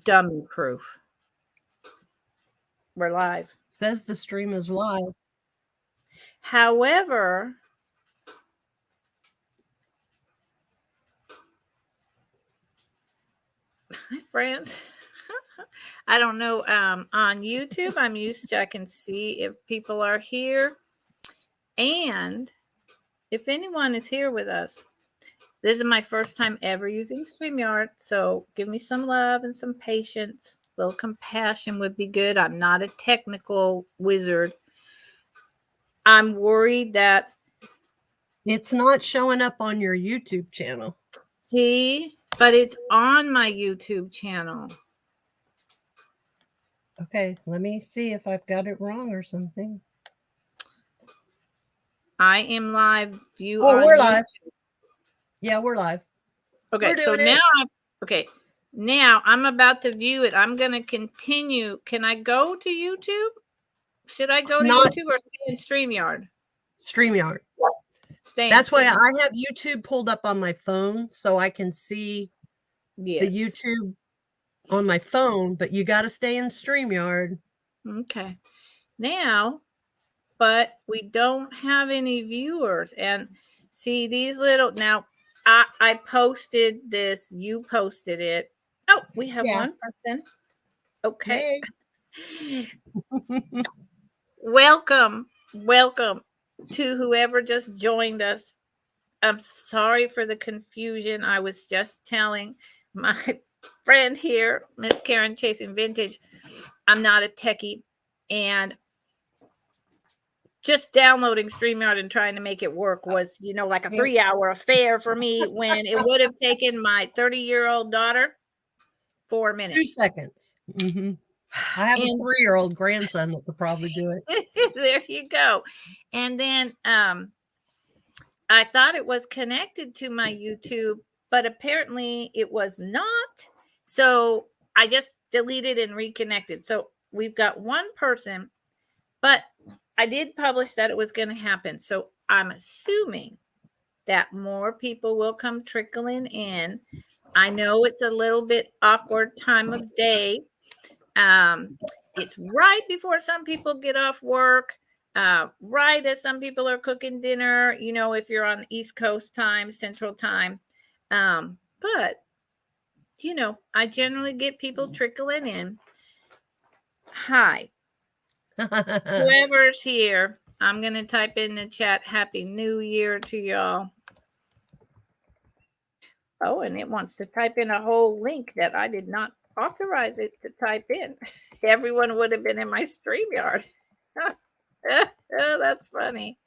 Dummy proof. We're live. Says the stream is live. However, hi friends. I don't know. On YouTube, I can see if people are here. And if anyone is here with us, this is my first time ever using StreamYard. So give me some love and some patience. A little compassion would be good. I'm not a technical wizard. I'm worried that it's not showing up on your YouTube channel. See, but it's on my YouTube channel. Okay, let me see if I've got it wrong or something. I am live. View on we're YouTube. Live. Yeah, we're live. Okay, so now I'm about to view it. I'm going to continue. Can I go to YouTube? Should I go to YouTube or stay in StreamYard? StreamYard. That's why I have YouTube pulled up on my phone so I can see the YouTube on my phone, but you got to stay in StreamYard. Okay. Now, but we don't have any viewers. And see these little, now I posted this, you posted it. Oh, we have one person. Okay. Welcome to whoever just joined us. I'm sorry for the confusion. I was just telling my friend here, Miss Karen Chasing Vintage, I'm not a techie, and just downloading StreamYard and trying to make it work was, like a 3-hour affair for me when it would have taken my 30-year-old daughter 4 minutes. 2 seconds. Mm-hmm. I have a 3-year-old grandson that could probably do it. There you go. And then I thought it was connected to my YouTube, but apparently it was not. So I just deleted and reconnected. So we've got one person, but I did publish that it was going to happen. So I'm assuming that more people will come trickling in. I know it's a little bit awkward time of day. It's right before some people get off work, right as some people are cooking dinner, if you're on East Coast time, Central time. But, I generally get people trickling in. Hi. Whoever's here, I'm going to type in the chat, Happy New Year to y'all. Oh, and it wants to type in a whole link that I did not authorize it to type in. Everyone would have been in my StreamYard. Oh, that's funny.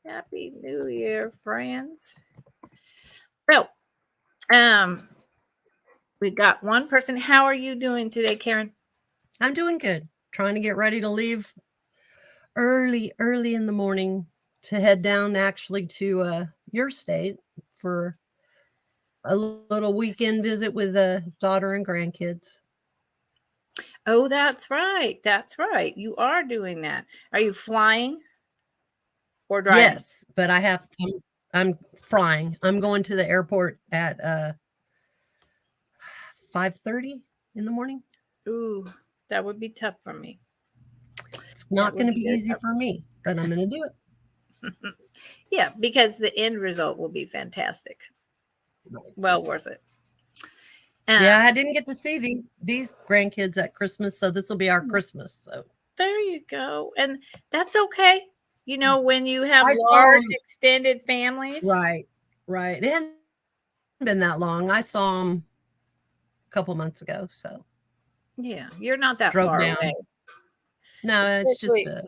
Happy New Year, friends. So, we got one person. How are you doing today, Karen? I'm doing good. Trying to get ready to leave early in the morning to head down actually to your state for a little weekend visit with daughter and grandkids. Oh, that's right. That's right. You are doing that. Are you flying or driving? Yes, but I'm flying. I'm going to the airport at 5:30 in the morning. Ooh, that would be tough for me. It's not going to be easy for me, but I'm going to do it. Yeah, because the end result will be fantastic. Well worth it. Yeah, I didn't get to see these grandkids at Christmas, so this will be our Christmas. So there you go, and that's okay. When you have large extended families, right. It hadn't been that long. I saw them a couple months ago. So yeah, you're not that far away. No, it's just a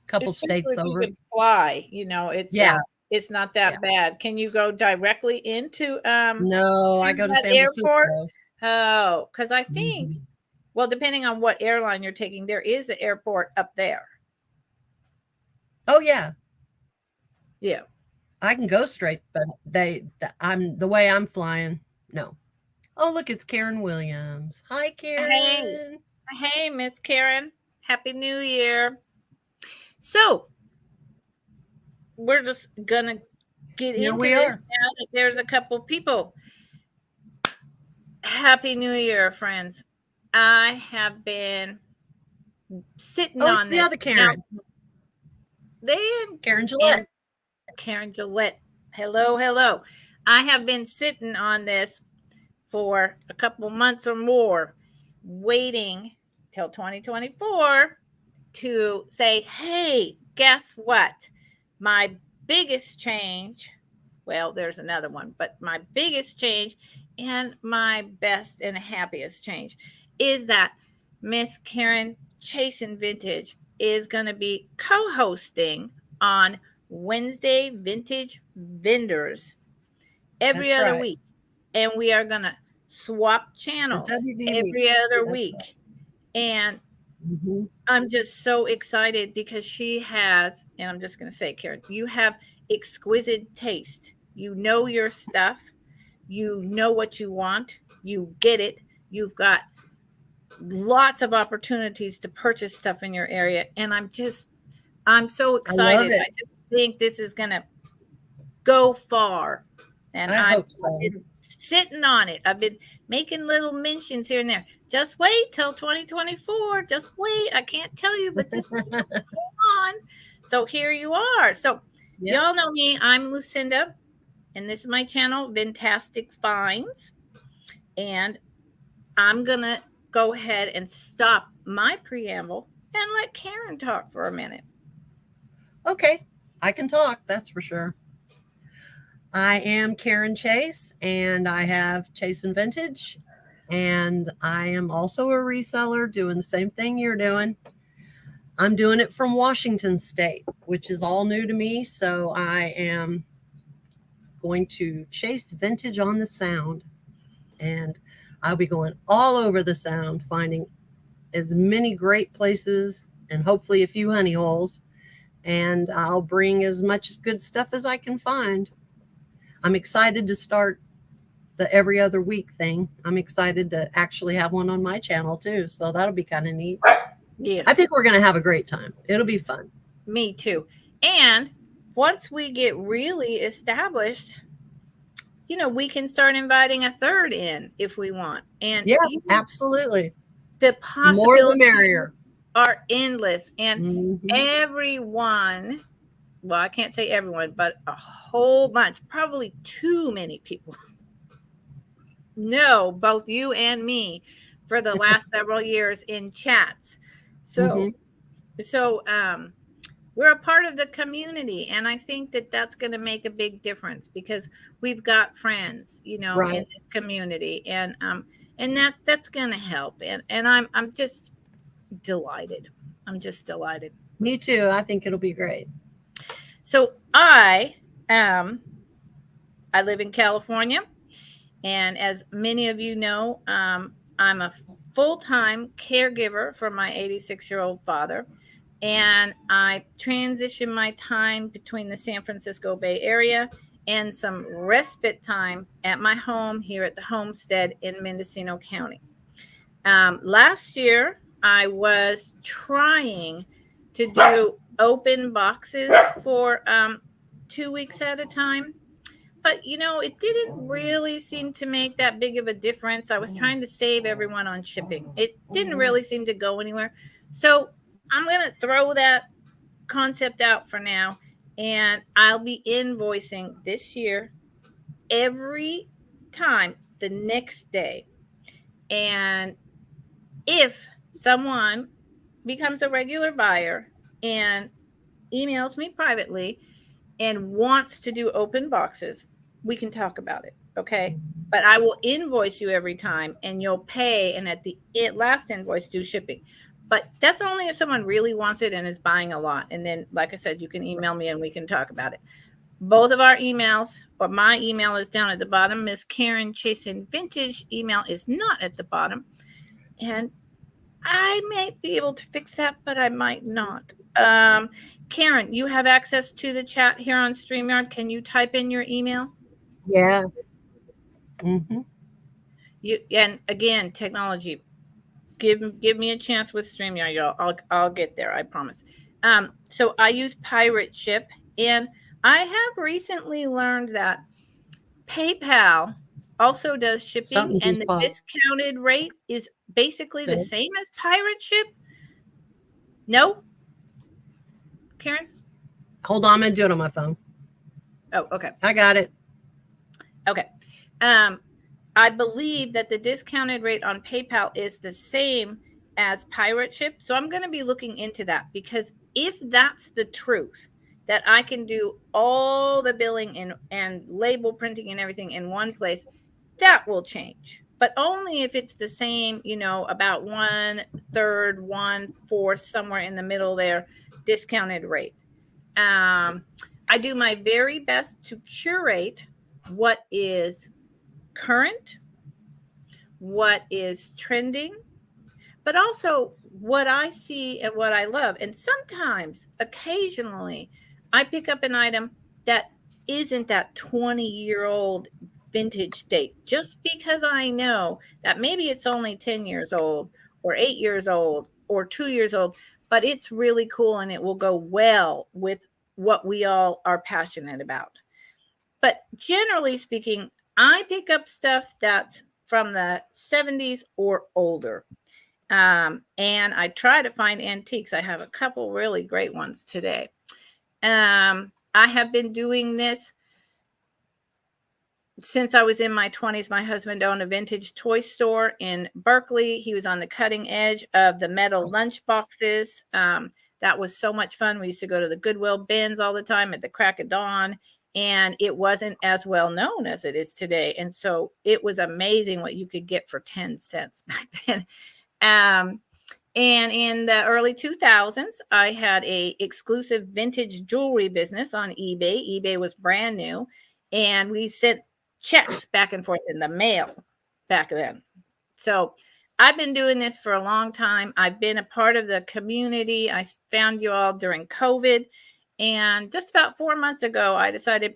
couple states over. You could fly. It's not that bad. Can you go directly into no, I go to San airport? Oh, because I think, well, depending on what airline you're taking, there is an airport up there. Oh yeah. Yeah. I can go straight, but the way I'm flying, no. Oh, look, it's Karen Williams. Hi, Karen. Hey, Miss Karen. Happy New Year. So we're just gonna get into this now that there's a couple people. Happy New Year, friends. I have been sitting Oh, it's on the this. other Now, Karen, then, Karen and Gillette. Karen Gillette. Hello, hello. I have been sitting on this for a couple months or more, waiting till 2024 to say, hey, guess what? My biggest change, well, there's another one, but my biggest change and my best and happiest change is that Miss Karen Chasin Vintage is going to be co hosting on Wednesday Vintage Vendors every That's other right. week. And we are going to swap For channels WVV. every other That's right. week. And Hmm. I'm just so excited because she has, and I'm just going to say, Karen, you have exquisite taste. You know your stuff. You know what you want. You get it. You've got lots of opportunities to purchase stuff in your area. And I'm so I love excited. I it. just think this is going to go far. And I hope I've so. been sitting on it. I've been making little mentions here and there. Just wait till 2024. Just wait. I can't tell you, but just on. So here you are. So Yep. y'all know me. I'm Lucinda, and this is my channel, Fantastic Finds. And I'm gonna go ahead and stop my preamble and let Karen talk for a minute. Okay. I can talk, that's for sure. I am Karen Chase, and I have Chase and Vintage, and I am also a reseller doing the same thing you're doing. I'm doing it from Washington State, which is all new to me. So I am going to chase vintage on the sound, and I'll be going all over the sound, finding as many great places and hopefully a few honey holes. And I'll bring as much good stuff as I can find. I'm excited to start the every other week thing. I'm excited to actually have one on my channel too. So that'll be kind of neat. I Yes, think we're going to have a great time. It'll be fun. me too. And once we get really established, we can start inviting a third in if we want. And Yeah, absolutely. the The more the possibilities merrier. are endless. And Mm-hmm. everyone, well, I can't say everyone, but a whole bunch, probably too many people know both you and me for the last several years in chats. So, Mm-hmm. so we're a part of the community, and I think that that's going to make a big difference because we've got friends, in Right. this community, and that's going to help. And I'm just delighted. I'm just delighted. Me too. I think it'll be great. So um I live in California, and as many of you know, I'm a full-time caregiver for my 86-year-old father, and I transition my time between the San Francisco Bay Area and some respite time at my home here at the homestead in Mendocino County. Last year, I was trying to do open boxes for 2 weeks at a time. But it didn't really seem to make that big of a difference. I was trying to save everyone on shipping. It didn't really seem to go anywhere. So I'm going to throw that concept out for now. And I'll be invoicing this year every time the next day. And if someone becomes a regular buyer and emails me privately and wants to do open boxes, we can talk about it. Okay. But I will invoice you every time and you'll pay. And at the last invoice, do shipping. But that's only if someone really wants it and is buying a lot. And then, like I said, you can email me and we can talk about it. Both of our emails, or my email is down at the bottom. Miss Karen Chasin Vintage email is not at the bottom. And I might be able to fix that, but I might not. Karen, you have access to the chat here on StreamYard. Can you type in your email? Yeah. Mm-hmm. And again, technology. Give me a chance with StreamYard, y'all. I'll get there. I promise. So I use Pirate Ship, and I have recently learned that PayPal also does shipping, Something and just the popped. discounted rate is basically the same as pirate ship. No, Karen? Hold on, I'm gonna do it on my phone. Oh, okay. I got it. Okay. Um, I believe that the discounted rate on PayPal is the same as pirate ship. So I'm going to be looking into that, because if that's the truth, that I can do all the billing and label printing and everything in one place, that will change. But only if it's the same, about 1/3, 1/4, somewhere in the middle there, discounted rate. I do my very best to curate what is current, what is trending, but also what I see and what I love. And sometimes, occasionally, I pick up an item that isn't that 20-year-old vintage date, just because I know that maybe it's only 10 years old or 8 years old or 2 years old, but it's really cool and it will go well with what we all are passionate about. But generally speaking, I pick up stuff that's from the 70s or older. And I try to find antiques. I have a couple really great ones today. I have been doing this since I was in my 20s. My husband owned a vintage toy store in Berkeley. He was on the cutting edge of the metal lunch boxes. That was so much fun. We used to go to the Goodwill bins all the time at the crack of dawn, and it wasn't as well known as it is today. And so it was amazing what you could get for 10 cents back then. Um, and in the early 2000s, I had a exclusive vintage jewelry business on eBay. eBay was brand new, and we sent checks back and forth in the mail back then. So I've been doing this for a long time. I've been a part of the community. I found you all during COVID. And just about 4 months ago, I decided,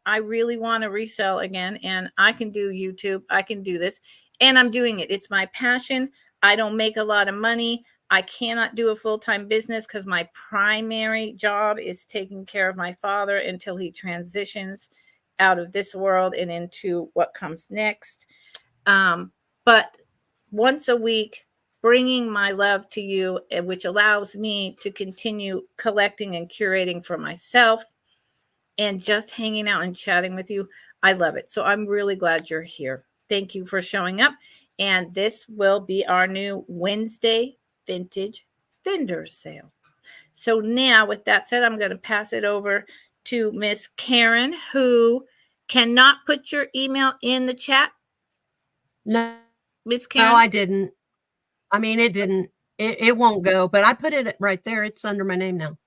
I really want to resell again, and I can do YouTube. I can do this, and I'm doing it. It's my passion. I don't make a lot of money. I cannot do a full-time business because my primary job is taking care of my father until he transitions out of this world and into what comes next. But once a week, bringing my love to you, which allows me to continue collecting and curating for myself and just hanging out and chatting with you. I love it. So I'm really glad you're here. Thank you for showing up. And this will be our new Wednesday vintage vendor sale. So now, with that said, I'm going to pass it over to Miss Karen, who cannot put your email in the chat. No, Miss no, Karen? I didn't. I mean, it didn't. It won't go, but I put it right there. It's under my name now.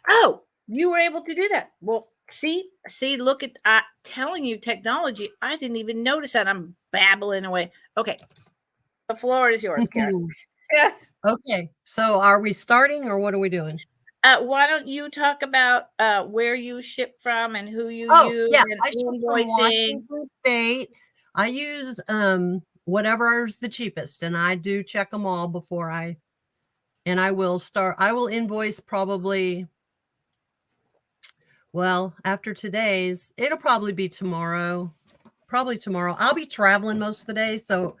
Oh, you were able to do that. Well, see, look at telling you technology. I didn't even notice that. I'm babbling away. Okay, the floor is yours, Karen. Yes. Okay, so are we starting or what are we doing? Why don't you talk about where you ship from and who you Oh, use yeah, and I ship from invoicing? Washington State. I use whatever's the cheapest, and I do check them all before I will invoice probably, well, after today's, it'll probably be tomorrow. Probably tomorrow. I'll be traveling most of the day, so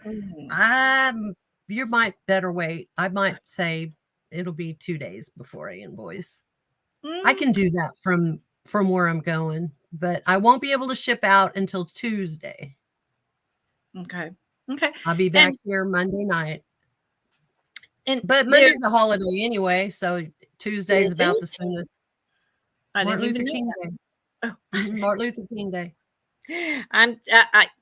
you might better wait. I might say it'll be 2 days before I invoice. I can do that from where I'm going, but I won't be able to ship out until Tuesday. Okay. I'll be back here Monday night. And But Monday's a holiday anyway, so Tuesday's about the soonest. I Martin didn't Luther even know King that. Day. Oh. Martin Luther King Day.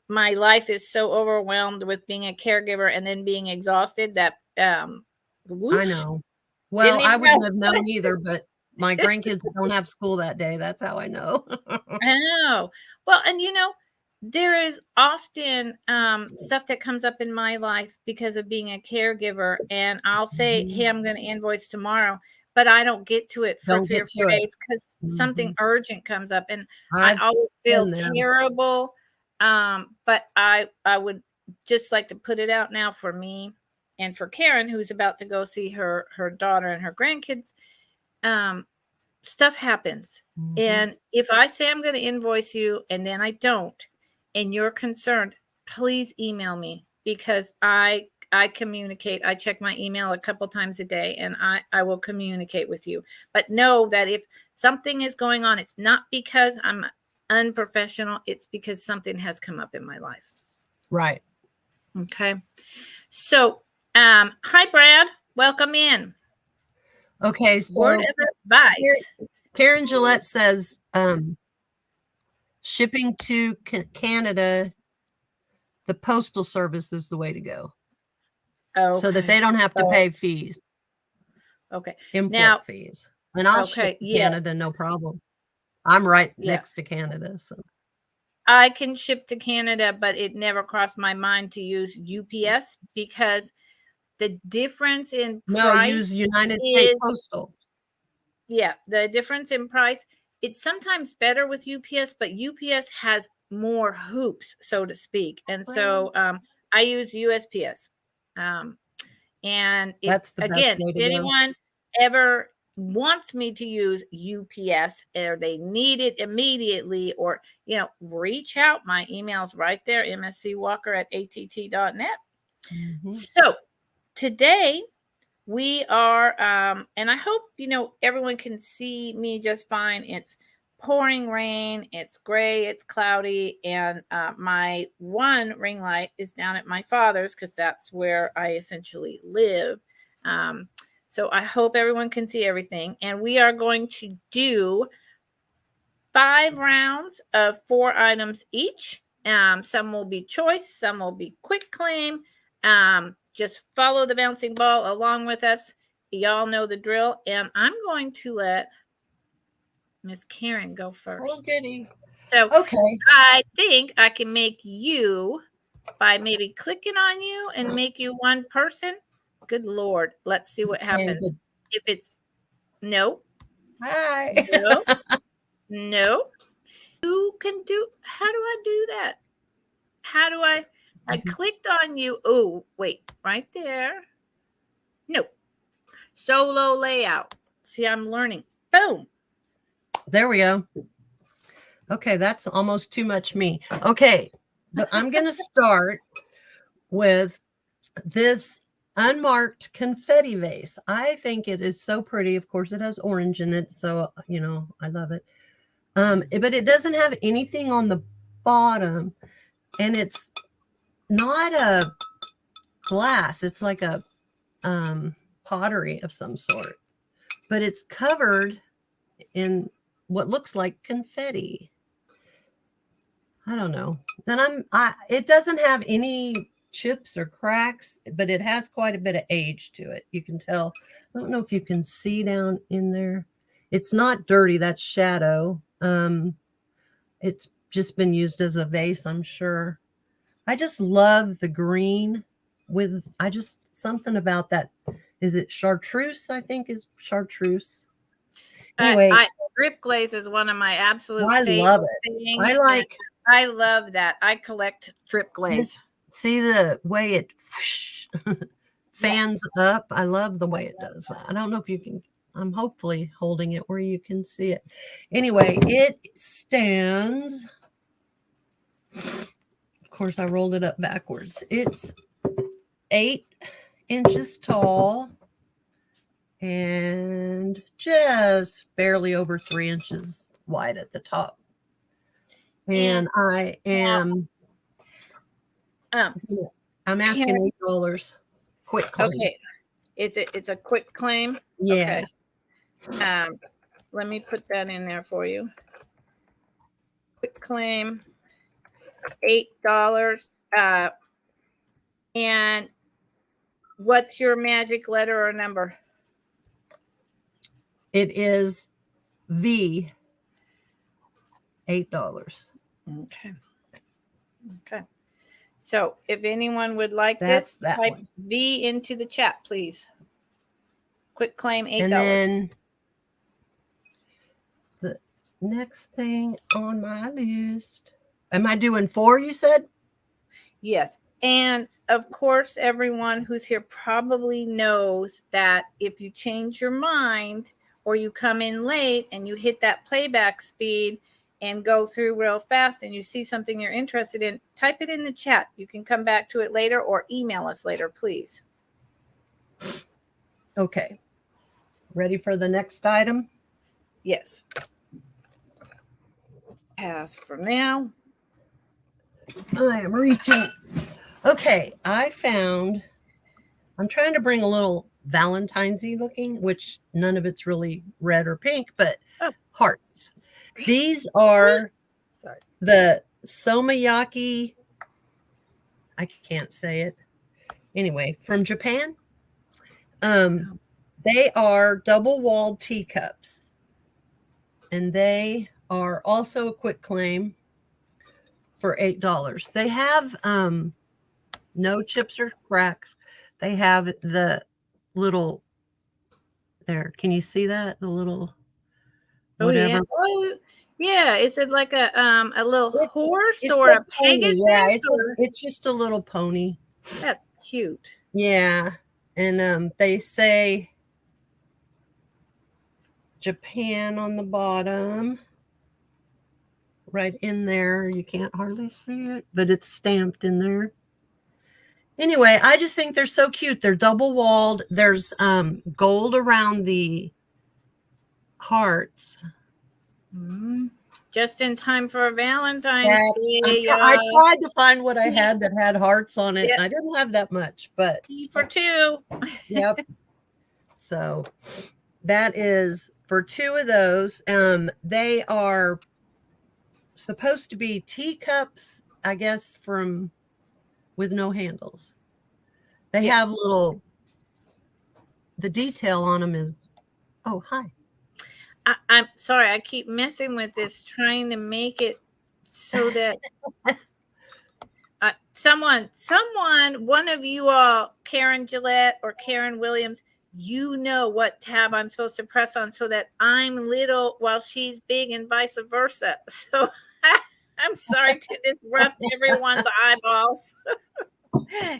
My life is so overwhelmed with being a caregiver and then being exhausted that I know. Well, didn't I even know. wouldn't have known either, but my grandkids don't have school that day. That's how I know. Oh, well, and there is often stuff that comes up in my life because of being a caregiver, and I'll say, hey, I'm going to invoice tomorrow, but I don't get to it for Don't 3 get or to 4 it. days because something urgent comes up, and I I've always feel been there. terrible. But I would just like to put it out now for me and for Karen, who's about to go see her daughter and her grandkids. Stuff happens. And if I say I'm going to invoice you and then I don't, and you're concerned, please email me, because I communicate. I check my email a couple times a day, and I will communicate with you. But know that if something is going on, it's not because I'm unprofessional. It's because something has come up in my life. Right. Okay. So, hi, Brad. Welcome in. Okay. So Word of advice. Karen Gillette says shipping to Canada, the postal service is the way to go. Okay. So that they don't have to pay fees. Okay. Import fees. And I'll ship to yeah. Canada, no problem. I'm right Yeah. next to Canada. So I can ship to Canada, but it never crossed my mind to use UPS, because the difference in price. no, use United States Postal. Yeah, the difference in price, it's sometimes better with UPS, but UPS has more hoops, so to speak. And so I use USPS. And if, That's the best again, way to if go. anyone ever wants me to use UPS, or they need it immediately, or, reach out. My email's right there, mscwalker@att.net. Mm-hmm. So today we are, and I hope, everyone can see me just fine. It's pouring rain, it's gray, it's cloudy, and my one ring light is down at my father's, because that's where I essentially live. So I hope everyone can see everything. And we are going to do 5 rounds of 4 items each. Some will be choice, some will be quick claim. Just follow the bouncing ball along with us. Y'all know the drill. And I'm going to let Miss Karen go first. Oh, goody. So okay. I think I can make you by maybe clicking on you and make you one person. Good Lord. Let's see what happens. If it's no. Hi. No. No. You can do. How do I do that? How do I clicked on you. Oh, wait, right there. No. Solo layout. See, I'm learning. Boom. There we go. Okay, that's almost too much me. Okay, I'm going to start with this unmarked confetti vase. I think it is so pretty. Of course, it has orange in it, so, I love it. But it doesn't have anything on the bottom, and it's not a glass. It's like a pottery of some sort, but it's covered in what looks like confetti. I don't know. And it doesn't have any chips or cracks, but it has quite a bit of age to it. You can tell. I don't know if you can see down in there. It's not dirty. That's shadow. It's just been used as a vase, I'm sure. I just love the green with, something about that. Is it chartreuse? I think is chartreuse. Anyway, drip glaze is one of my absolute favorite love it. things. I love that. I collect drip glaze. See the way it fans up. I love the way it does that. I don't know if you can. I'm hopefully holding it where you can see it. Anyway, it stands. Of course, I rolled it up backwards. It's 8 inches tall and just barely over 3 inches wide at the top. And I am I'm asking $8. Quick claim. Okay. It's a quick claim? Yeah. Okay. Let me put that in there for you. Quick claim, $8. And what's your magic letter or number? It is V. $8. Okay. So if anyone would like this, type V into the chat, please. Quick claim, $8. And then the next thing on my list. Am I doing 4, you said? Yes. And of course, everyone who's here probably knows that if you change your mind or you come in late and you hit that playback speed, and go through real fast and you see something you're interested in, type it in the chat. You can come back to it later or email us later, please. Okay. Ready for the next item? Yes. Pass for now. I am reaching. Okay, I'm trying to bring a little Valentine's-y looking, which none of it's really red or pink, but hearts. These are the Somayaki, I can't say it. Anyway, from Japan. They are double-walled teacups. And they are also a quick claim for $8. They have no chips or cracks. They have the little there. Can you see that? The little whatever. Oh yeah. Is it like a little horse it's or a pony. Pegasus? Yeah, it's just a little pony. That's cute. Yeah. And they say Japan on the bottom. Right in there. You can't hardly see it, but it's stamped in there. Anyway, I just think they're so cute. They're double walled. There's gold around the hearts. Just in time for Valentine's Day. I tried to find what I had that had hearts on it. Yep. I didn't have that much, but Tea for two. Yep. So that is for two of those. They are supposed to be teacups, I guess, with no handles. They have the detail on them is, oh, hi. I'm sorry, I keep messing with this, trying to make it so that someone, one of you all, Karen Gillette or Karen Williams, you know what tab I'm supposed to press on so that I'm little while she's big and vice versa. So I'm sorry to disrupt everyone's eyeballs.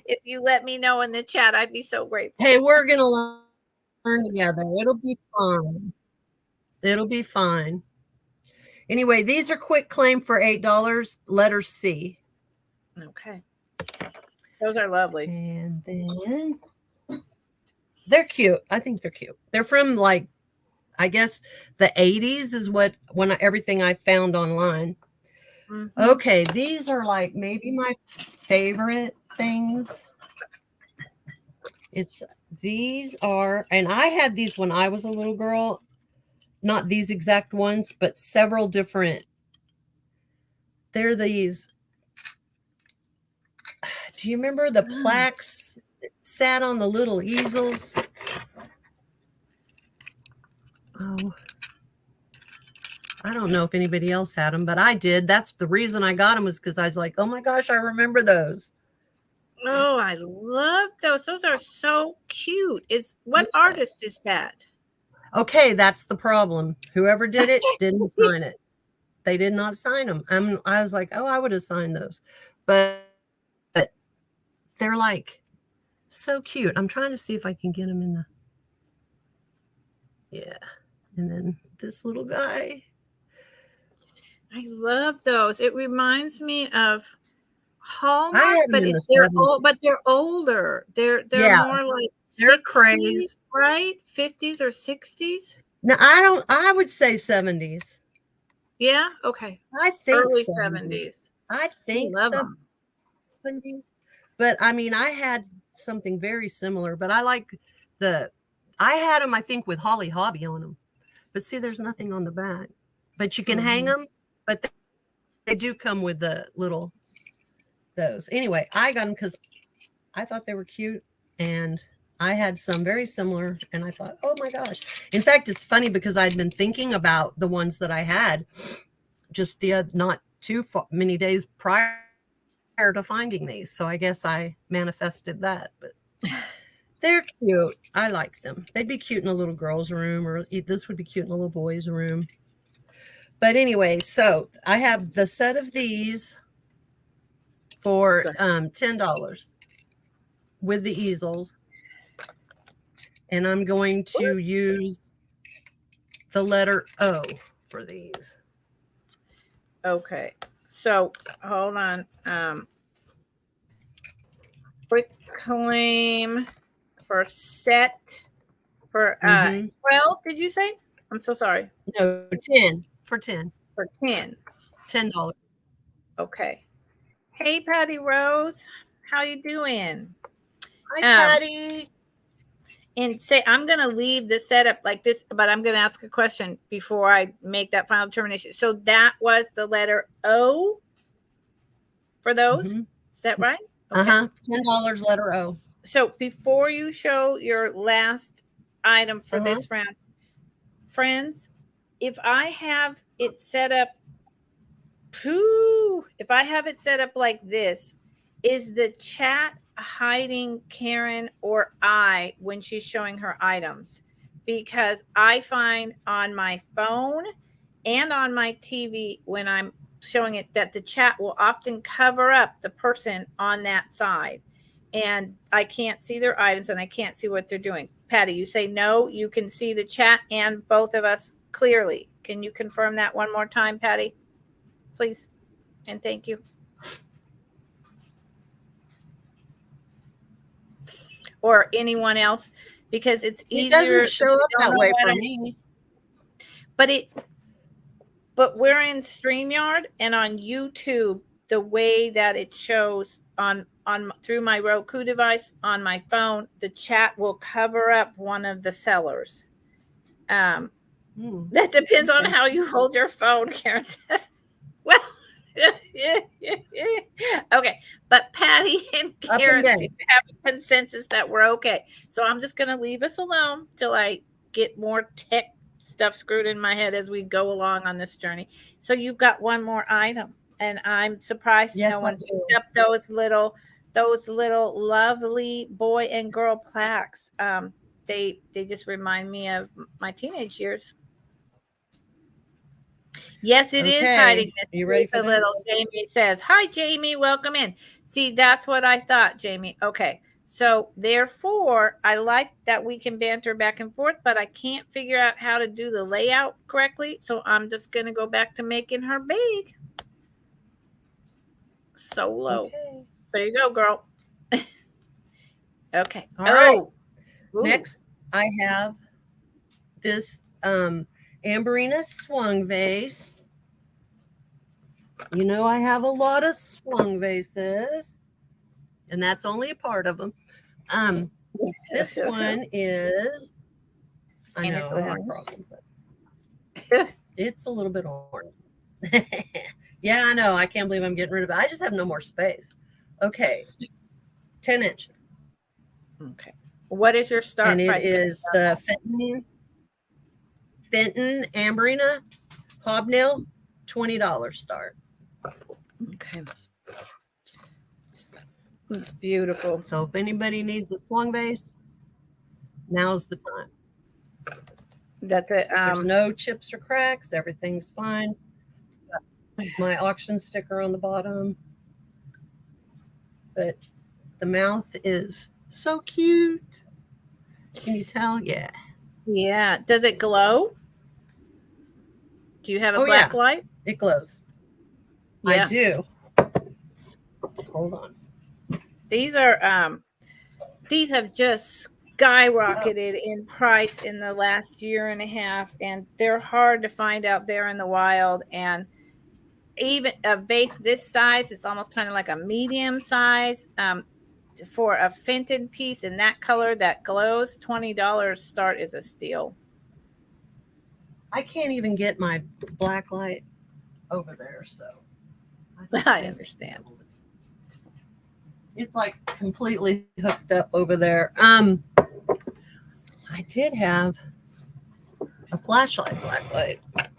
If you let me know in the chat, I'd be so grateful. Hey, we're going to learn together. It'll be fun. It'll be fine. Anyway, these are quick claim for $8, letter C. Okay. Those are lovely. And then they're cute. I think they're cute. They're from I guess the 80s is everything I found online. Mm-hmm. Okay, these are maybe my favorite things. These are, and I had these when I was a little girl. Not these exact ones, but several different. They're these. Do you remember the plaques that sat on the little easels? Oh, I don't know if anybody else had them, but I did. That's the reason I got them, was because I was like, oh my gosh, I remember those. Oh, I love those. Those are so cute. What artist is that? Okay, that's the problem. Whoever did it didn't sign it. They did not sign them. I was like, oh, I would have signed those. But they're so cute. I'm trying to see if I can get them in the. Yeah. And then this little guy. I love those. It reminds me of Hallmark, but they're older. They're more like they're 60s, crazy, right? 50s or 60s. No, I would say 70s. Yeah. Okay. I think early 70s. I think 70s. But I mean, I had something very similar. But I had them, I think, with Holly Hobby on them. But see, there's nothing on the back. But you can hang them. But they do come with the little those. Anyway, I got them because I thought they were cute, and I had some very similar, and I thought, oh my gosh. In fact, it's funny because I'd been thinking about the ones that I had just not too many days prior to finding these. So I guess I manifested that, but they're cute. I like them. They'd be cute in a little girl's room, or this would be cute in a little boy's room. But anyway, so I have the set of these for $10 with the easels. And I'm going to use the letter O for these. Okay. So hold on. Quick claim for set for 12, did you say? I'm so sorry. No, 10 for 10. For 10. $10. Okay. Hey Patty Rose, how you doing? Hi, Patty. And say I'm gonna leave the setup like this, but I'm gonna ask a question before I make that final determination. So that was the letter O for those? Is that right? Okay. $10 letter O. So before you show your last item for this round, friends, if I have it set up, like this, is the chat hiding Karen or I when she's showing her items? Because I find on my phone and on my TV when I'm showing it that the chat will often cover up the person on that side. And I can't see their items and I can't see what they're doing. Patty, you say no, you can see the chat and both of us clearly. Can you confirm that one more time, Patty? Please. And thank you. Or anyone else, because it's easier. It doesn't show up that way for me. But we're in StreamYard, and on YouTube, the way that it shows on through my Roku device on my phone, the chat will cover up one of the sellers. That depends on how you hold your phone, Karen says. Well, okay, but Patty and Karen seem to have a consensus that we're okay. So I'm just going to leave us alone till I get more tech stuff screwed in my head as we go along on this journey. So you've got one more item, and I'm surprised no one picked up those little lovely boy and girl plaques. They just remind me of my teenage years. Yes, it is hiding. You ready for this? Jamie says, "Hi, Jamie. Welcome in." See, that's what I thought, Jamie. Okay. So therefore, I like that we can banter back and forth, but I can't figure out how to do the layout correctly. So I'm just going to go back to making her big. Solo. Okay. There you go, girl. Okay. All right. Next, I have this Amberina swung vase. You know, I have a lot of swung vases, and that's only a part of them. This one is, I know, it's orange. It's a little bit orange. Yeah, I know. I can't believe I'm getting rid of it. I just have no more space. Okay. 10 inches. Okay. What is your start price? And it is the Fenton Amberina Hobnail, $20 start. Okay. It's beautiful. So if anybody needs a swung vase, now's the time. That's it. There's no chips or cracks. Everything's fine. My auction sticker on the bottom. But the mouth is so cute. Can you tell? Yeah. Yeah. Does it glow? Do you have a black light? It glows. Yeah. I do. Hold on. These are these have just skyrocketed in price in the last year and a half, and they're hard to find out there in the wild. And even a vase this size, it's almost kind of like a medium size. For a Fenton piece in that color that glows, $20 start is a steal. I can't even get my black light over there, so I understand. It's like completely hooked up over there. I did have a flashlight black light, but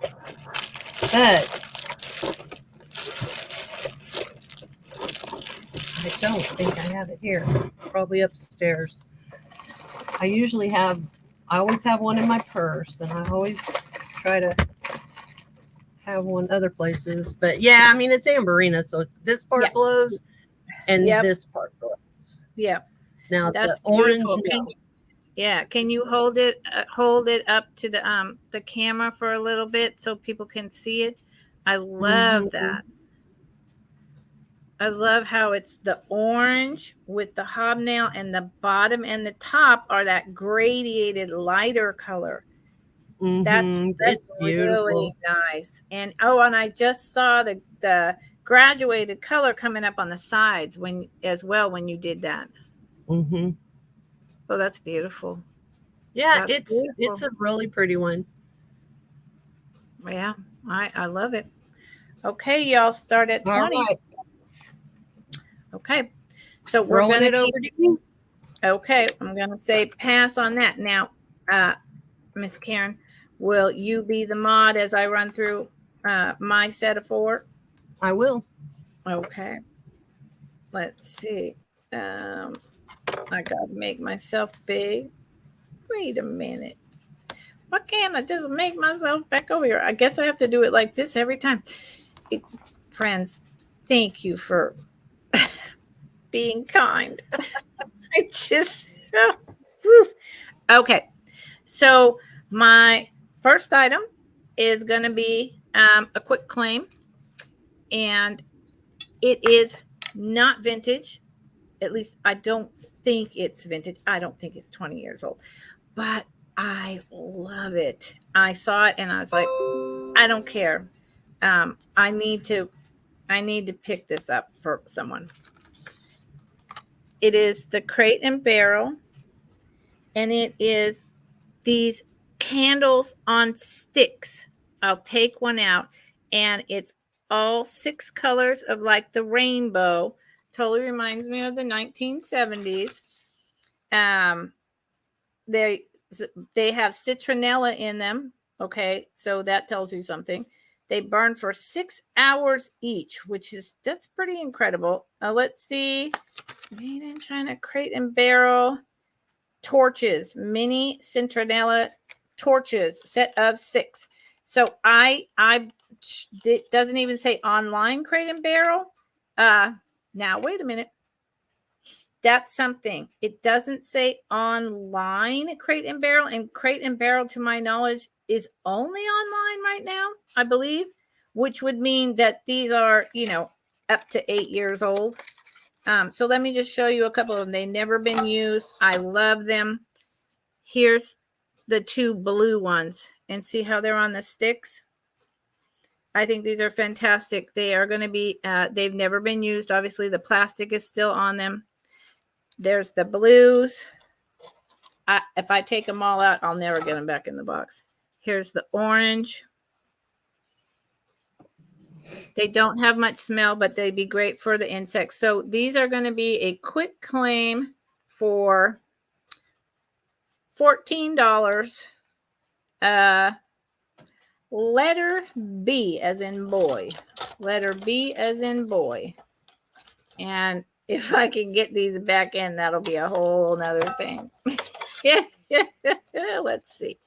I don't think I have it here. Probably upstairs. I always have one in my purse, and I always try to have one other places. But yeah, I mean, it's Amberina, so this part glows and this part glows. Yeah. Now that's the orange. Can you hold it up to the camera for a little bit so people can see it? I love Mm-hmm. that. I love how it's the orange with the hobnail, and the bottom and the top are that gradiated lighter color. That's Mm-hmm. that's It's really beautiful. nice. And and I just saw the graduated color coming up on the sides when as well when you did that. Mm-hmm. Oh, that's beautiful. Yeah, That's it's beautiful. a really pretty one. Yeah, I love it. Okay, y'all start at All 20. right, Okay. So we're throwing gonna it keep over to you. okay, I'm gonna say pass on that. Now, Miss Karen, will you be the mod as I run through my set of 4? I will. Okay. Let's see. Um, I gotta make myself big. Wait a minute. Why can't I just make myself back over here? I guess I have to do it like this every time. It, friends, thank you for being kind. I just okay. So my first item is going to be a quick claim, and it is not vintage. At least I don't think it's vintage. I don't think it's 20 years old, but I love it. I saw it and I was like, I don't care. I need to pick this up for someone. It is the Crate and Barrel, and it is these candles on sticks. I'll take one out, and it's all 6 colors of like the rainbow. Totally reminds me of the 1970s. Um, they they have citronella in them. Okay, so that tells you something. They burn for 6 hours each, which is that's pretty incredible. Let's see, made in China, Crate and Barrel torches, mini citronella torches, set of 6. So it doesn't even say online Crate and Barrel. Now wait a minute. That's something. It doesn't say online Crate and Barrel, and Crate and Barrel, to my knowledge, is only online right now, I believe, which would mean that these are, up to 8 years old. So let me just show you a couple of them. They've never been used. I love them. Here's the 2 blue ones, and see how they're on the sticks. I think these are fantastic. They are going to be, they've never been used. Obviously, the plastic is still on them. There's the blues. If I take them all out, I'll never get them back in the box. Here's the orange. They don't have much smell, but they'd be great for the insects. So these are going to be a quick claim for $14. Letter B as in boy. Letter B as in boy. And if I can get these back in, that'll be a whole nother thing. Let's see.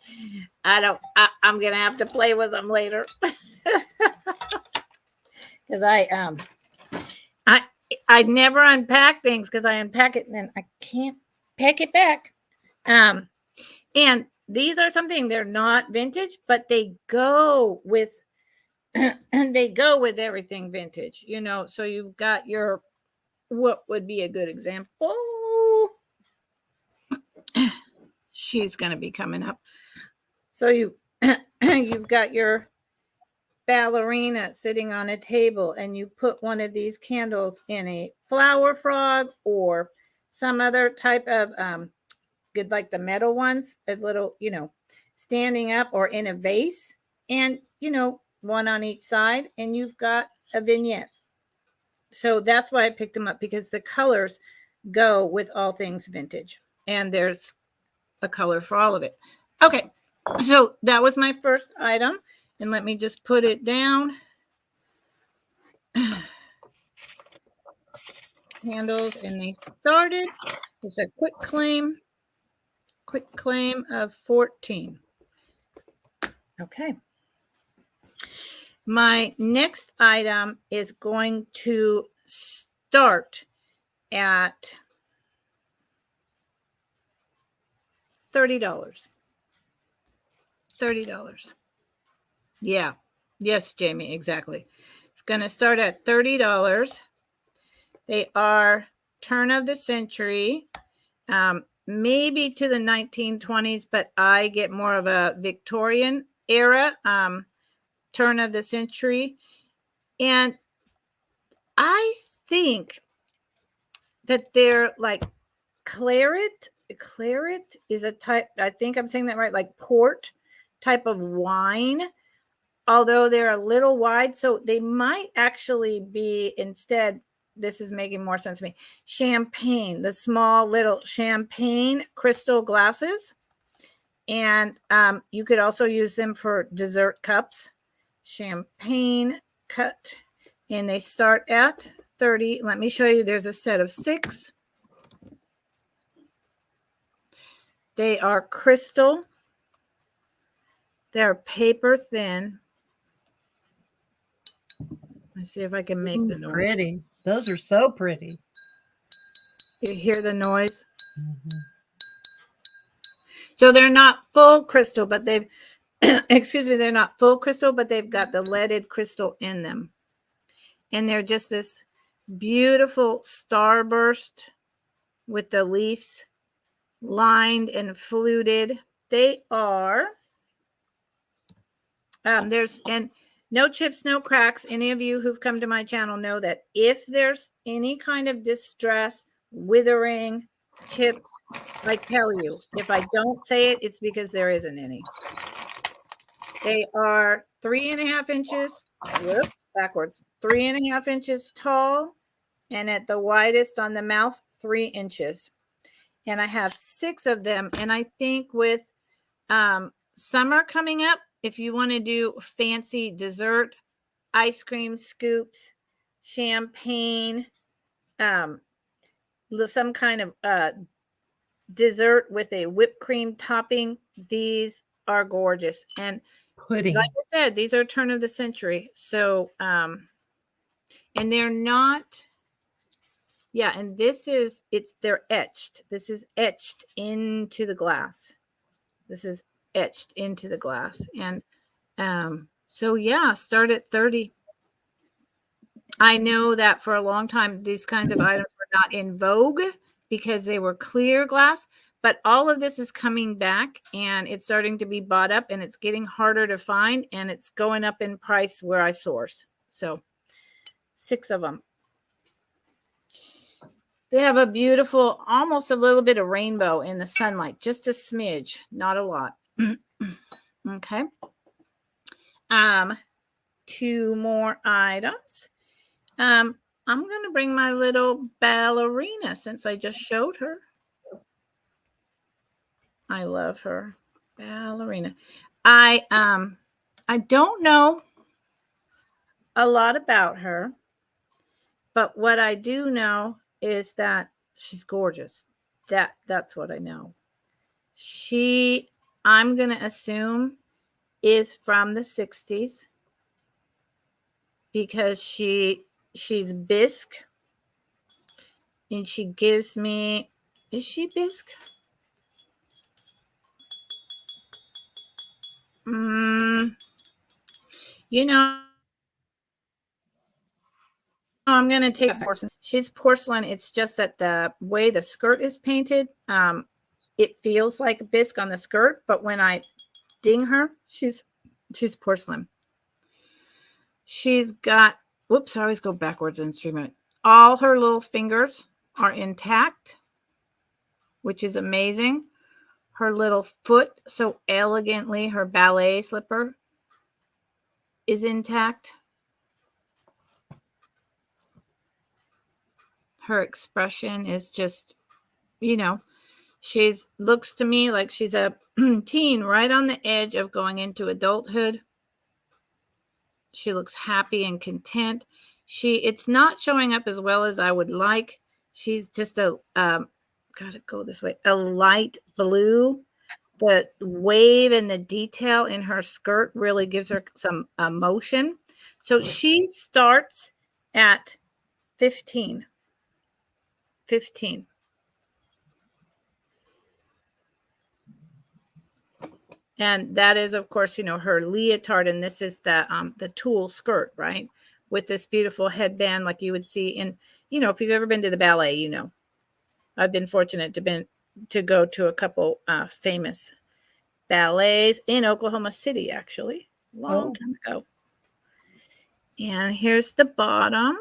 I'm gonna have to play with them later. Because I never unpack things because I unpack it and then I can't pack it back. And these are something, they're not vintage, but they go with and they go with everything vintage, So you've got your, what would be a good example? She's going to be coming up. So you've got your ballerina sitting on a table, and you put one of these candles in a flower frog or some other type of good, like the metal ones, a little, standing up, or in a vase, and one on each side, and you've got a vignette. So that's why I picked them up, because the colors go with all things vintage, and there's a color for all of it. Okay, so that was my first item, and let me just put it down. Candles, and they started. It's a quick claim of 14. Okay. My next item is going to start at $30. $30. Yeah. Yes, Jamie, exactly. It's going to start at $30. They are turn of the century, maybe to the 1920s, but I get more of a Victorian era, turn of the century. And I think that they're like claret. Claret is a type, I think I'm saying that right, like port type of wine, although they're a little wide. So they might actually be instead, this is making more sense to me, champagne, the small little champagne crystal glasses. And you could also use them for dessert cups, champagne cut. And they start at 30. Let me show you. There's a set of 6. They are crystal. They're paper thin. Let's see if I can make the noise. Pretty. Those are so pretty. You hear the noise? Mm-hmm. So they're not full crystal, but they've, excuse me, they're not full crystal, but they've got the leaded crystal in them. And they're just this beautiful starburst with the leaves lined and fluted. They are, there's, and no chips, no cracks. Any of you who've come to my channel know that if there's any kind of distress, withering, chips, I tell you, if I don't say it, it's because there isn't any. They are 3.5 inches, whoops, backwards, 3.5 inches tall, and at the widest on the mouth, 3 inches. And I have 6 of them. And I think with summer coming up, if you want to do fancy dessert, ice cream scoops, champagne, some kind of dessert with a whipped cream topping, these are gorgeous. And pudding, like I said, these are turn of the century. So, and they're not, yeah, and this is, they're etched. This is etched into the glass. This is etched into the glass. And so, yeah, start at 30. I know that for a long time, these kinds of items were not in vogue because they were clear glass, but all of this is coming back and it's starting to be bought up and it's getting harder to find and it's going up in price where I source. So 6 of them. They have a beautiful, almost a little bit of rainbow in the sunlight, just a smidge, not a lot. Okay. 2 more items. I'm going to bring my little ballerina since I just showed her. I love her. Ballerina. I don't know a lot about her, but what I do know is that she's gorgeous. That's what I know. She, I'm going to assume, is from the 60s because she's bisque and she gives me, is she bisque? You know, I'm going to take porcelain. She's porcelain. It's just that the way the skirt is painted, it feels like bisque on the skirt, but when I ding her, she's porcelain. She's got, whoops, I always go backwards in instrument. All her little fingers are intact, which is amazing. Her little foot, so elegantly, her ballet slipper is intact. Her expression is just, you know, she's looks to me like she's a teen right on the edge of going into adulthood. She looks happy and content. It's not showing up as well as I would like. She's just a, gotta go this way, a light blue. The wave and the detail in her skirt really gives her some emotion. So she starts at 15. 15. And that is, of course, her leotard, and this is the tulle skirt, right? With this beautiful headband, like you would see in, if you've ever been to the ballet, I've been fortunate to go to a couple famous ballets in Oklahoma City, actually, long time ago. And here's the bottom.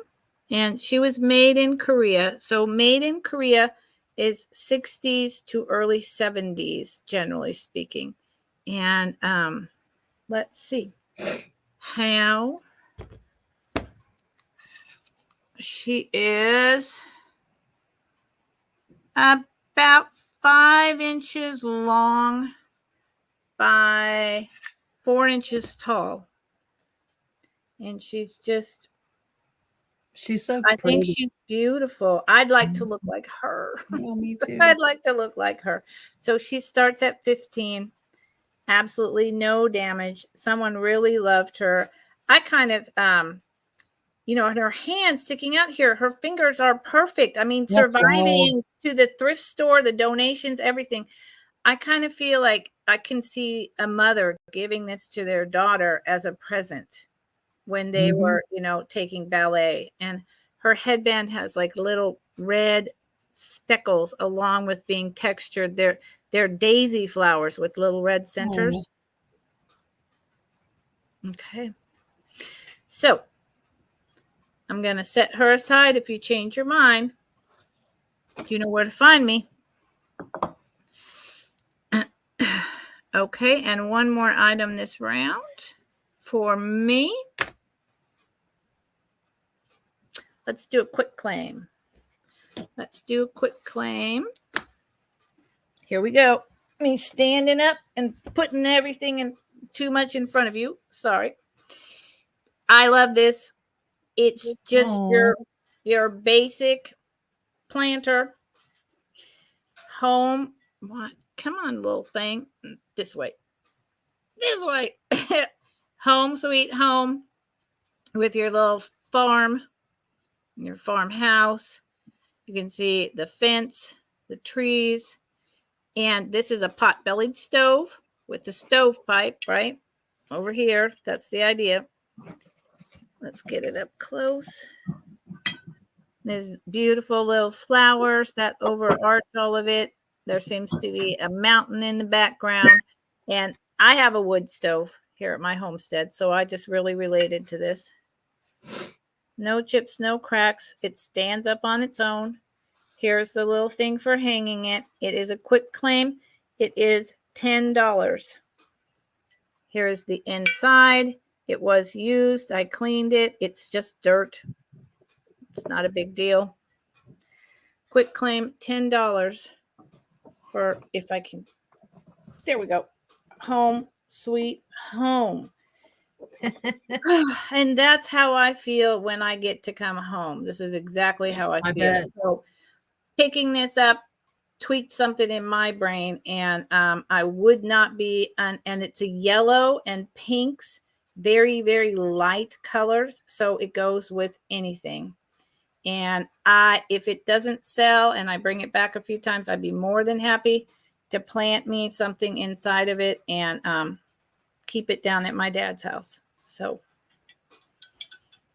And she was made in Korea. So made in Korea is 60s to early 70s, generally speaking. And let's see how she is about 5 inches long by 4 inches tall. And she's so I pretty. think she's beautiful. I'd like to look like her. Oh, me too. I'd like to look like her. So she starts at 15. Absolutely no damage. Someone really loved her. I kind of, and her hands sticking out here, her fingers are perfect. I mean, That's surviving to the thrift store, the donations, everything. I kind of feel like I can see a mother giving this to their daughter as a present when they were, taking ballet. And her headband has like little red speckles along with being textured. They're daisy flowers with little red centers. Okay. So I'm going to set her aside. If you change your mind, you know where to find me. Okay. And one more item this round for me. Let's do a quick claim. Here we go. Me standing up and putting everything in too much in front of you. Sorry. I love this. It's just your basic planter home. What? Come on, little thing. This way. Home sweet home with your little farm, your farmhouse. You can see the fence, the trees, and this is a pot-bellied stove with the stovepipe right over here. That's the idea. Let's get it up close. There's beautiful little flowers that overarch all of it. There seems to be a mountain in the background. And I have a wood stove here at my homestead, so I just really related to this. No chips, no cracks. It stands up on its own. Here's the little thing for hanging it. It is a quick claim. It is $10. Here is the inside. It was used. I cleaned it. It's just dirt. It's not a big deal. Quick claim, $10 for, if I can. There we go. Home sweet home. And that's how I feel when I get to come home. This is exactly how I feel. Bet. So picking this up tweaked something in my brain, and I would not be, and it's a yellow and pinks, very, very light colors. So it goes with anything. And if it doesn't sell and I bring it back a few times, I'd be more than happy to plant me something inside of it and keep it down at my dad's house. So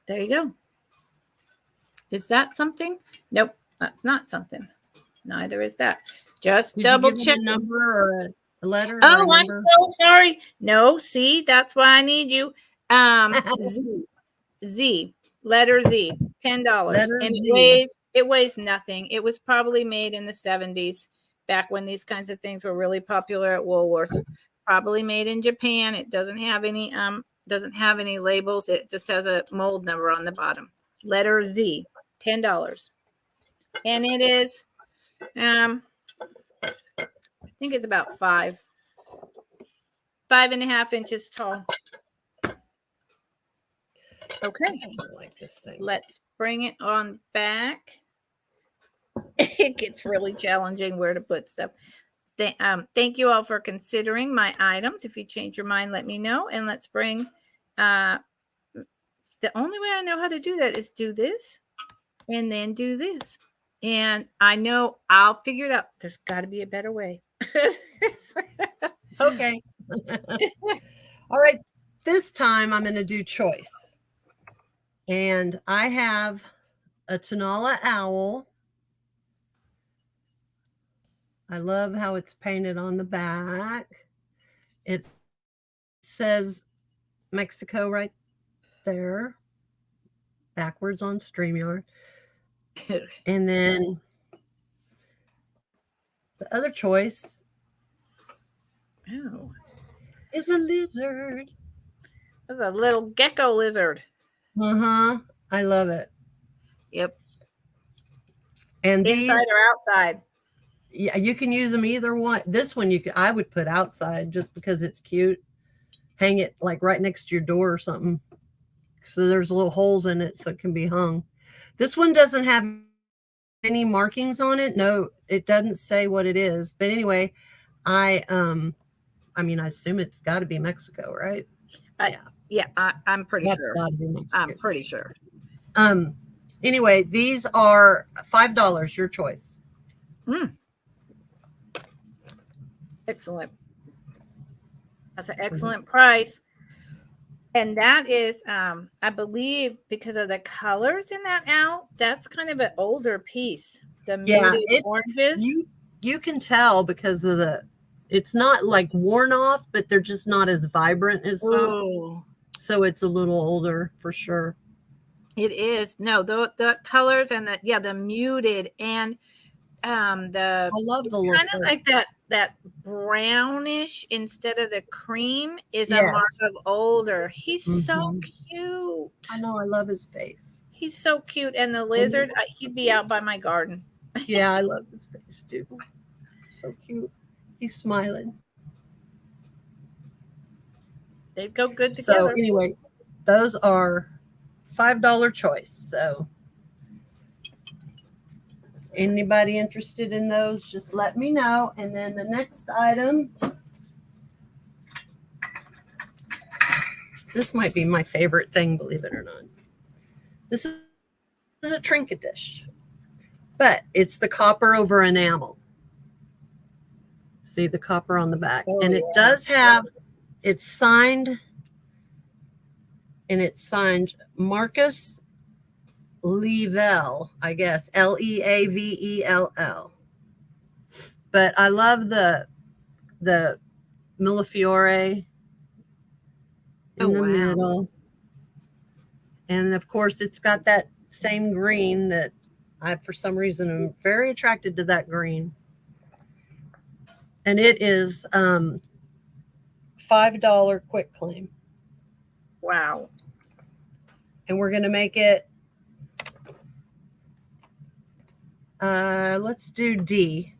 there you go. Is that something? Nope, that's not something. Neither is that. Just Did double you give check. a number or a letter? Oh, or a I'm so sorry. No, see, that's why I need you. Z, letter Z, $10. Letter And Z. it weighs nothing. It was probably made in the 70s, back when these kinds of things were really popular at Woolworths. Probably made in Japan. It doesn't have any labels. It just has a mold number on the bottom. Letter Z, $10. And it is I think it's about 5.5 inches tall. Okay. I like this thing. Let's bring it on back. It gets really challenging where to put stuff. Thank you all for considering my items. If you change your mind, let me know. And let's bring, the only way I know how to do that is do this and then do this. And I know I'll figure it out. There's got to be a better way. Okay. All right. This time I'm going to do choice. And I have a Tenala owl. I love how it's painted on the back. It says Mexico right there, backwards on StreamYard. And then the other choice Oh, is a lizard. that's a little gecko lizard. Uh-huh. I love it. Yep. And Inside these, or outside? yeah, you can use them either one. This one I would put outside just because it's cute. Hang it like right next to your door or something. So there's little holes in it so it can be hung. This one doesn't have any markings on it. No, it doesn't say what it is. But anyway, I mean, I assume it's got to be Mexico, right? I'm pretty That's sure. got to be Mexico. I'm pretty sure. Anyway, these are $5. Your choice. Excellent. That's an excellent price. And that is, I believe, because of the colors in that owl, that's kind of an older piece. The muted oranges. You can tell because of it's not like worn off, but they're just not as vibrant as some. Ooh. So it's a little older for sure. It is. No, the colors and the muted and I love the look. Kind of like that brownish instead of the cream is a mark of older. He's so cute. I know. I love his face. He's so cute. And the lizard, he'd be out by my garden. Yeah, I love his face too. So cute. He's smiling. They'd go good together. So anyway, those are $5 choice. So anybody interested in those, just let me know. And then the next item, this might be my favorite thing, believe it or not. This is a trinket dish, but it's the copper over enamel. See the copper on the back. And it does have, it's signed Marcus Leavell, I guess, Leavell. But I love the Millefiore in the middle. And of course, it's got that same green that I, for some reason, am very attracted to that green. And it is $5 quick claim. Wow. And we're going to make it, let's do D.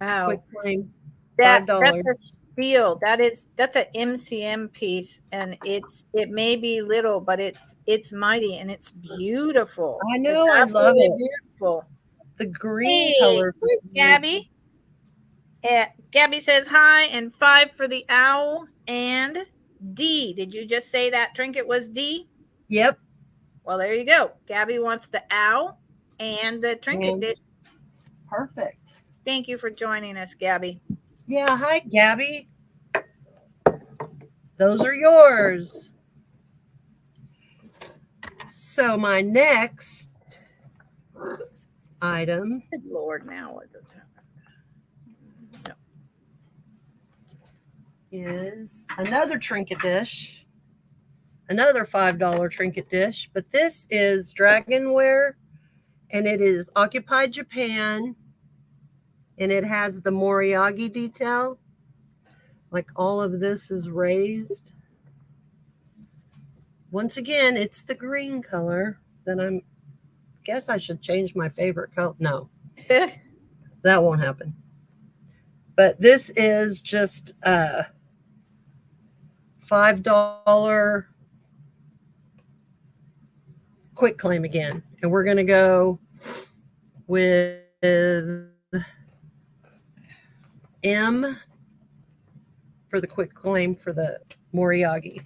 Wow. Quick claim, $5. $5. That's a steal. That's an MCM piece, and it may be little, but it's mighty and it's beautiful. I know, I love it. Beautiful. The green color. Gabby. Gabby says hi and 5 for the owl and D. Did you just say that trinket was D? Yep. Well, there you go. Gabby wants the owl and the trinket dish. Perfect. Thank you for joining us, Gabby. Yeah. Hi, Gabby. Those are yours. So my next item. Good Lord, now what does happen? Is another trinket dish, another $5 trinket dish, but this is Dragonware, and it is Occupied Japan, and it has the Moriagi detail. Like all of this is raised. Once again, it's the green color that guess I should change my favorite color. No, that won't happen. But this is just $5 quick claim again. And we're going to go with M for the quick claim for the Moriagi.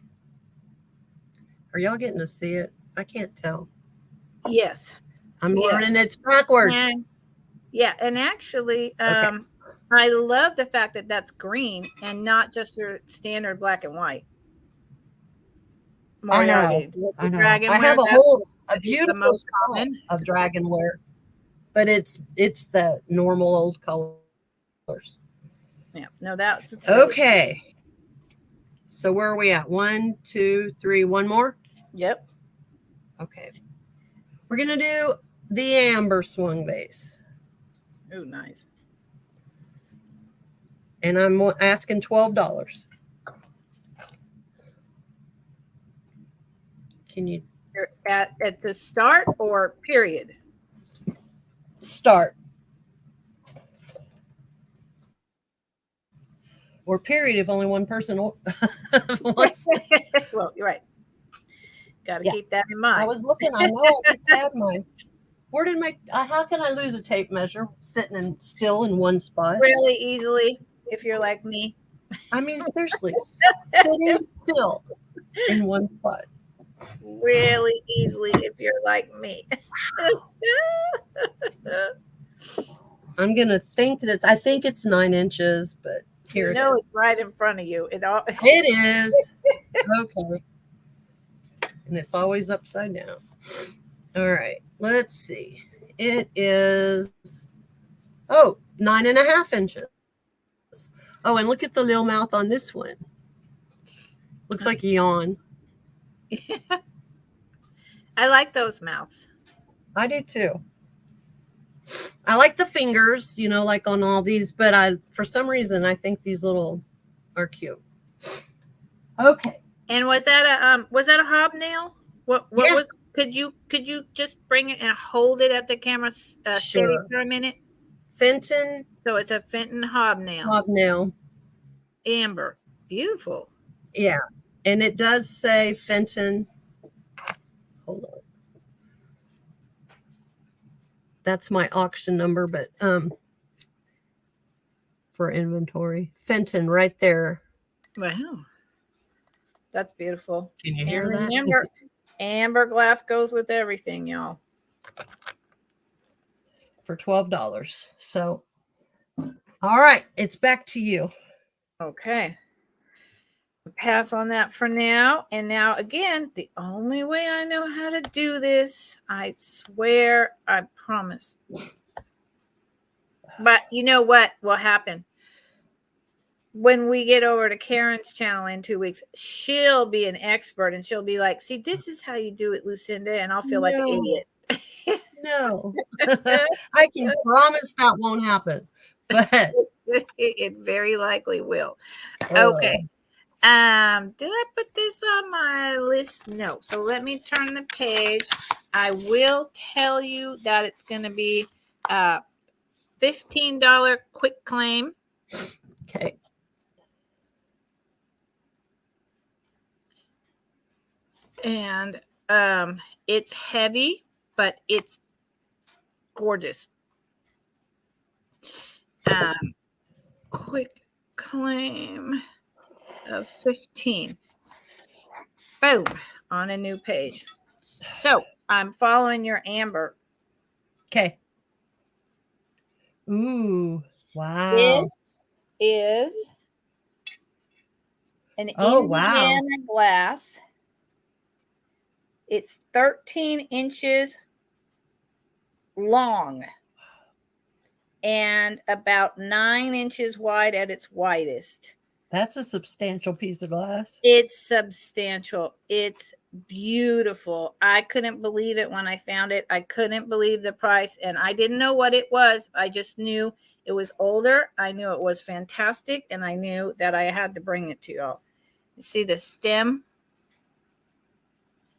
Are y'all getting to see it? I can't tell. Yes. I'm learning it's backwards. And actually, Okay. I love the fact that that's green and not just your standard black and white. I know. Moriarty. With I the know. I dragonware, have that's a the beautiful most spot common. of dragonware, but it's the normal old colors. Yeah, no, that's Okay. So where are we at? 1, 2, 3, one more? Yep. Okay. We're going to do the amber swung base. Oh, nice. And I'm asking $12. Can you At the start or period? start? Or period if only one person wants. Well, you're right. Got to Yeah. keep that in mind. I was looking. I know I just had mine. Where did my? How can I lose a tape measure sitting still in one spot? Really easily, if you're like me. I mean, seriously, sitting still in one spot. Really easily, if you're like me. I'm gonna think that I think it's 9 inches, but here You know it's right in front of you. it is. Okay. And it's always upside down. All right, let's see. It is 9.5 inches. Oh, and look at the little mouth on this one. Looks like a yawn. I like those mouths. I do too. I like the fingers, like on all these, but for some reason I think these little are cute. Okay. And was that a hobnail? What Yeah. was? Could you just bring it and hold it at the camera steady for a minute? Fenton. So it's a Fenton hobnail. Hobnail. Amber. Beautiful. Yeah. And it does say Fenton. Hold on. That's my auction number, but for inventory. Fenton right there. Wow. That's beautiful. Can you hear that? Amber glass goes with everything, y'all. For $12. So, all right, it's back to you. Okay. Pass on that for now. And now, again, the only way I know how to do this, I swear, I promise. But you know what will happen? When we get over to Karen's channel in 2 weeks, she'll be an expert and she'll be like, see, this is how you do it, Lucinda. And I'll feel like an idiot. No, I can promise that won't happen, but it very likely will. Okay. Did I put this on my list? No. So let me turn the page. I will tell you that it's going to be $15 quick claim. Okay. And it's heavy, but it's gorgeous. Quick claim of 15. Boom, on a new page. So I'm following your amber. Okay. Ooh, wow. This is an Indiana glass. It's 13 inches long and about 9 inches wide at its widest. That's a substantial piece of glass. It's substantial. It's beautiful. I couldn't believe it when I found it. I couldn't believe the price, and I didn't know what it was. I just knew it was older. I knew it was fantastic, and I knew that I had to bring it to y'all. You see the stem?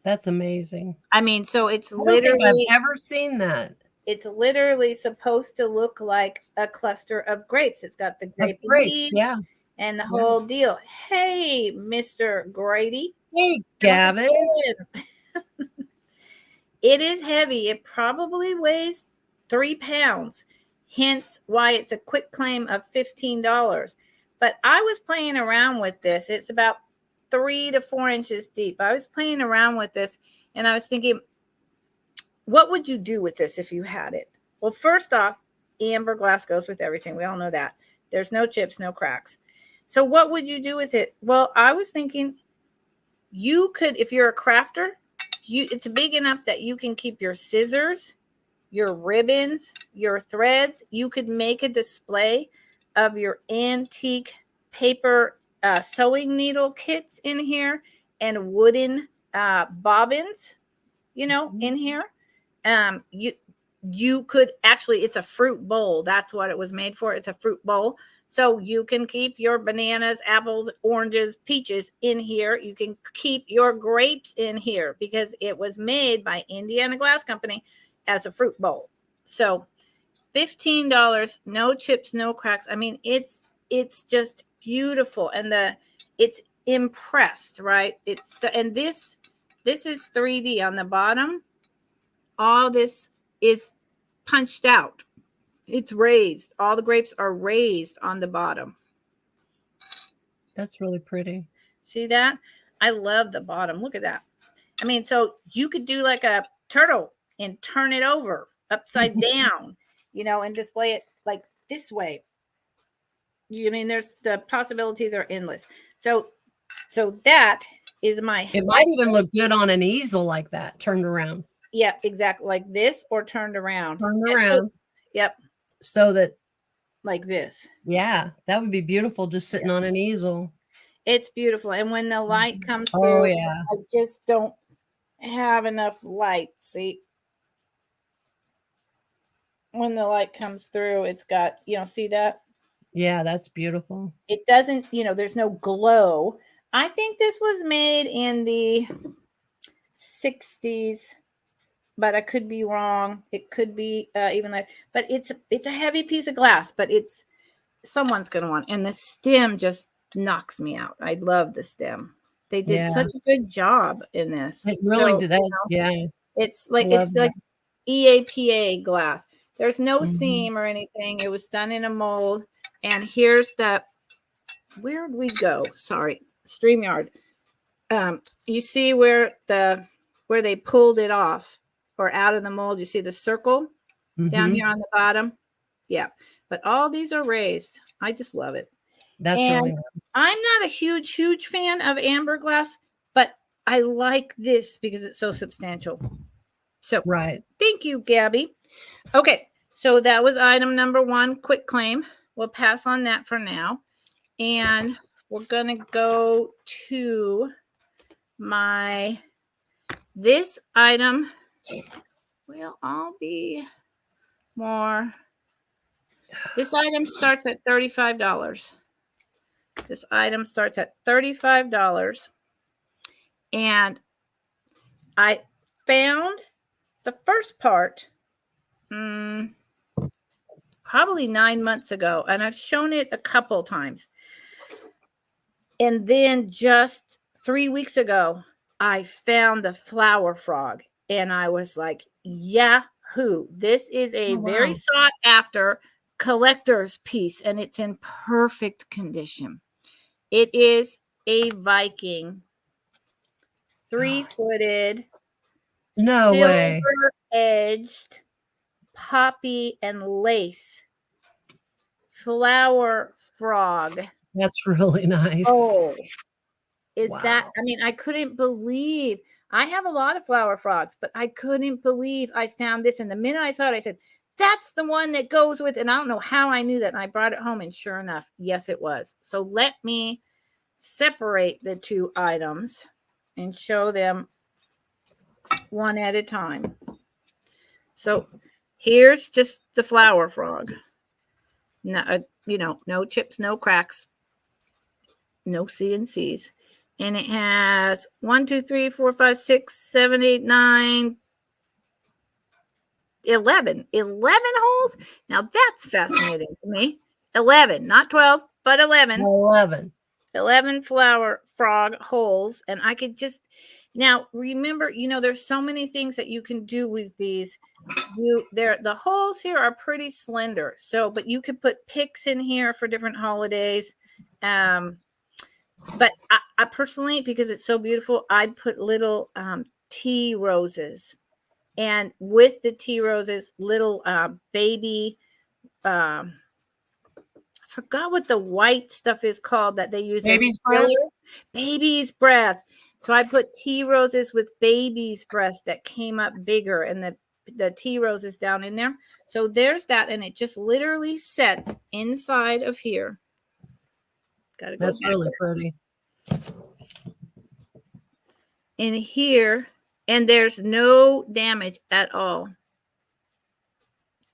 That's amazing. I mean, so it's literally, I don't think I've ever seen that. It's literally supposed to look like a cluster of grapes. It's got the grape leaves, yeah, and the whole deal. Hey, Mr. Grady. Hey, Gavin. It is heavy. It probably weighs 3 pounds. Hence why it's a quick claim of $15. But I was playing around with this. It's about 3 to 4 inches deep. I was playing around with this, and I was thinking, what would you do with this if you had it? Well, first off, amber glass goes with everything. We all know that. There's no chips, no cracks. So what would you do with it? Well, I was thinking you could, if you're a crafter, it's big enough that you can keep your scissors, your ribbons, your threads. You could make a display of your antique paper sewing needle kits in here and wooden bobbins, in here. You could actually, it's a fruit bowl. That's what it was made for. It's a fruit bowl. So you can keep your bananas, apples, oranges, peaches in here. You can keep your grapes in here because it was made by Indiana Glass Company as a fruit bowl. So $15, no chips, no cracks. I mean, it's just beautiful, and it's impressed, right? And this is 3D on the bottom. All this is punched out. It's raised. All the grapes are raised on the bottom. That's really pretty. See that? I love the bottom. Look at that. I mean, so you could do like a turtle and turn it over upside down, and display it like this way. I mean, there's the possibilities are endless. So that is my. It might even look good on an easel like that, turned around. Yeah, exactly, like this or turned around. Turned around. Yep. So that, like this. Yeah, that would be beautiful, just sitting on an easel. It's beautiful, and when the light comes through, oh yeah, I just don't have enough light. See, when the light comes through, it's got, see that? Yeah, that's beautiful. It doesn't, there's no glow. I think this was made in the 60s, but I could be wrong. It could be even like, but it's a heavy piece of glass, but someone's going to want, and the stem just knocks me out. I love the stem. They did such a good job in this. It really did. Yeah. It's like EAPA glass. There's no seam or anything. It was done in a mold. And here's where'd we go? Sorry, StreamYard. You see where they pulled it off or out of the mold? You see the circle down here on the bottom? Yeah. But all these are raised. I just love it. That's really nice. I'm not a huge fan of amber glass, but I like this because it's so substantial. So right. Thank you, Gabby. Okay. So that was item number 1, quick claim. We'll pass on that for now. And we're going to go to this item will all be more. This item starts at $35. This item starts at $35. And I found the first part probably 9 months ago, and I've shown it a couple times. And then just 3 weeks ago, I found the flower frog, and I was like, yahoo! This is a very sought after collector's piece, and it's in perfect condition. It is a Viking 3-footed, silver-edged poppy and lace flower frog. That's really nice. Oh, that? I mean, I couldn't believe. I have a lot of flower frogs, but I couldn't believe I found this. And the minute I saw it, I said, that's the one that goes with. And I don't know how I knew that. And I brought it home, and sure enough, yes, it was. So let me separate the two items and show them one at a time. So here's just the flower frog. No, no chips, no cracks, no CNCs. And it has 1, 2, 3, 4, 5, 6, 7, 8, 9, 11 holes. Now that's fascinating to me. 11, not 12, but 11. 11 flower frog holes. And I could just, now remember, there's so many things that you can do with these. The holes here are pretty slender. So, but you could put picks in here for different holidays. But I personally, because it's so beautiful, I'd put little tea roses. And with the tea roses, little baby forgot what the white stuff is called that they use Baby's as breath? filler. Baby's breath. So I put tea roses with baby's breath that came up bigger, and the tea roses down in there. So there's that, and it just literally sets inside of here. Gotta go That's back really pretty. in here, and there's no damage at all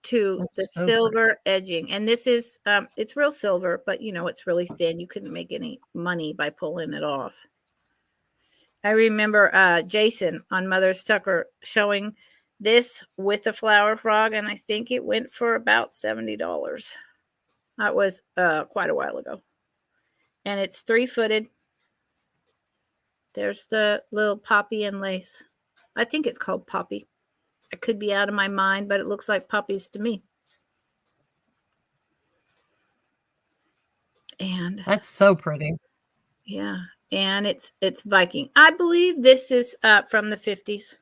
to That's the so silver edging. And this is it's real silver, but you know, it's really thin. You couldn't make any money by pulling it off. I remember Jason on Mother's Tucker showing this with the flower frog, and I think it went for about $70. That was quite a while ago. And it's 3-footed. There's the little poppy and lace. I think it's called poppy. I could be out of my mind, but it looks like poppies to me. And that's so pretty. yeah, and it's Viking. I believe this is from the 50s.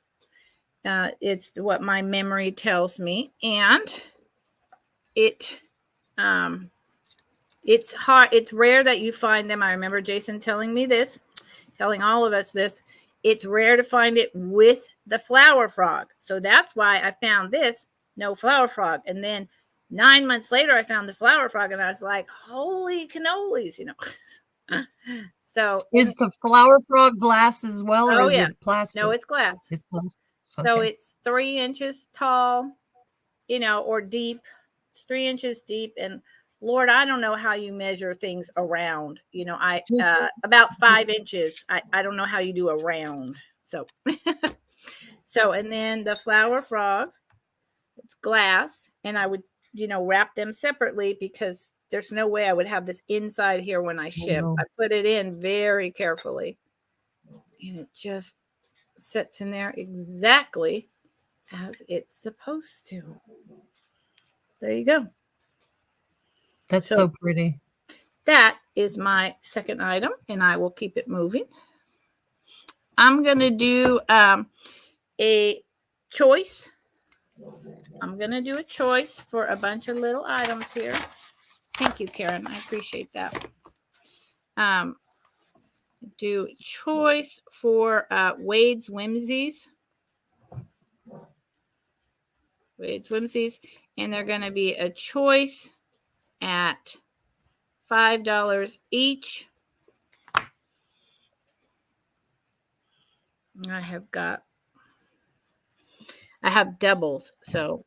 It's what my memory tells me, and it's hard. It's rare that you find them. I remember Jason telling me this, telling all of us this. It's rare to find it with the flower frog, so that's why I found this no flower frog, and then 9 months later I found the flower frog, and I was like, holy cannolis, you know. So Is the flower frog glass as well, or is it plastic? No, it's glass. It's glass. Okay. So it's 3 inches tall, you know, or deep. It's 3 inches deep, and Lord, I don't know how you measure things around. You know, about 5 inches. I don't know how you do a round. So, and then the flower frog, it's glass, and I would, you know, wrap them separately because there's no way I would have this inside here when I ship. No. I put it in very carefully, and it just sits in there exactly as it's supposed to. There you go. That's so pretty. That is my second item, and I will keep it moving. I'm going to do a choice. I'm going to do a choice for a bunch of little items here. Thank you, Karen. I appreciate that. Do choice for Wade's Whimsies. Wade's Whimsies. And they're going to be a choice at $5 each. I have doubles. So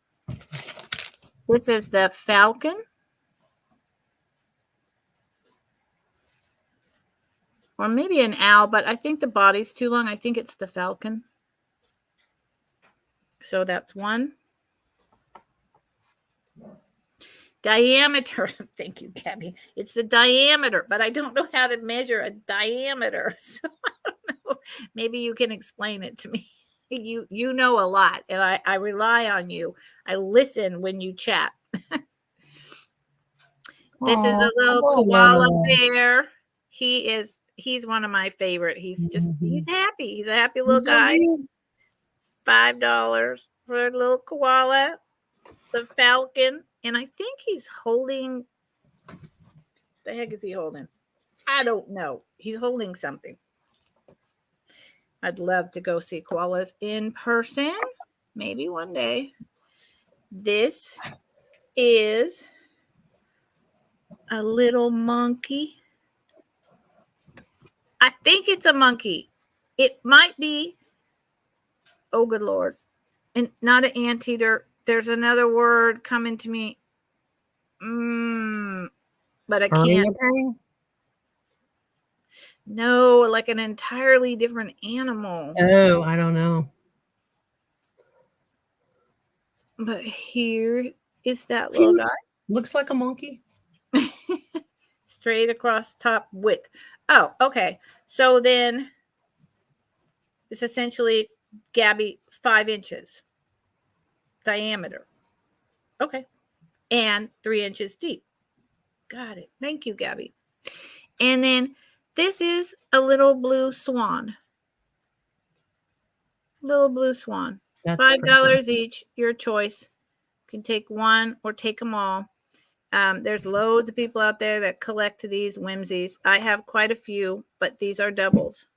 this is the Falcon. Or maybe an owl, but I think the body's too long. I think it's the Falcon. So that's one. Diameter. Thank you, Gabby. It's the diameter, but I don't know how to measure a diameter. So I don't know. Maybe you can explain it to me. You know a lot, and I rely on you. I listen when you chat. This is a little koala bear. He's one of my favorite. He's happy. He's a happy little guy. $5 for a little koala, the Falcon, and I think he's holding. The heck is he holding? I don't know. He's holding something. I'd love to go see koalas in person. Maybe one day. This is a little monkey. I think it's a monkey. It might be. Oh, good Lord. And not an anteater. There's another word coming to me. But I can't. No, like an entirely different animal. Oh, I don't know. But here is that little guy. Looks like a monkey. Straight across top width. Oh, okay. So then it's essentially, Gabby, 5 inches diameter. Okay. And 3 inches deep. Got it. Thank you, Gabby. And then this is a little blue swan. Little blue swan. That's $5 each. Your choice. You can take one or take them all. There's loads of people out there that collect these whimsies. I have quite a few, but these are doubles.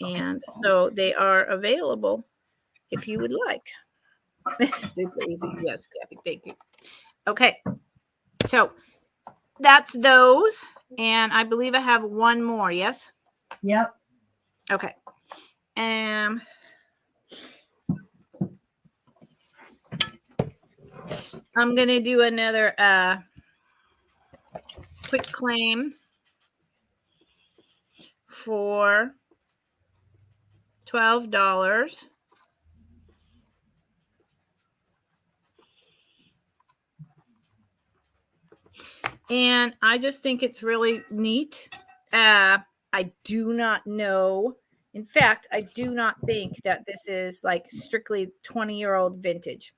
And so they are available if you would like. Super easy. Yes, Kathy, thank you. Okay, so that's those. And I believe I have one more. Yes? Yep. Okay. Um, I'm going to do another quick claim for $12. And I just think it's really neat. I do not know. In fact, I do not think that this is like strictly 20-year-old vintage.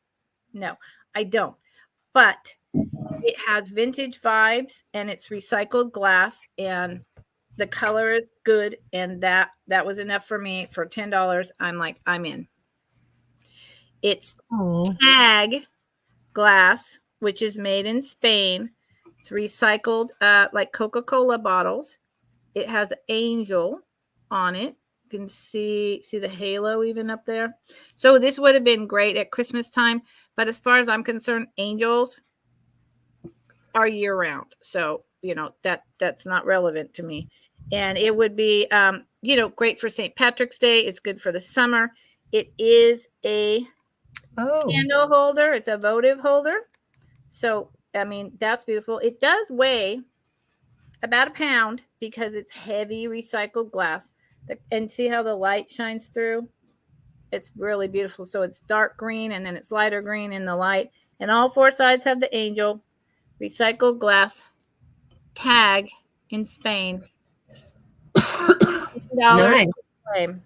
No, I don't. But it has vintage vibes and it's recycled glass and the color is good, and that was enough for me. For $10, I'm like, I'm in. It's tag glass, which is made in Spain. It's recycled like Coca-Cola bottles. It has angel on it. You can see the halo even up there. So this would have been great at Christmas time, but as far as I'm concerned, angels are year round. So, that's not relevant to me. And it would be great for St. Patrick's Day. It's good for the summer. It is a candle holder. It's a votive holder. So, I mean, that's beautiful. It does weigh about a pound because it's heavy recycled glass. And see how the light shines through? It's really beautiful. So it's dark green and then it's lighter green in the light. And all four sides have the angel. Recycled glass tag in Spain. Nice. And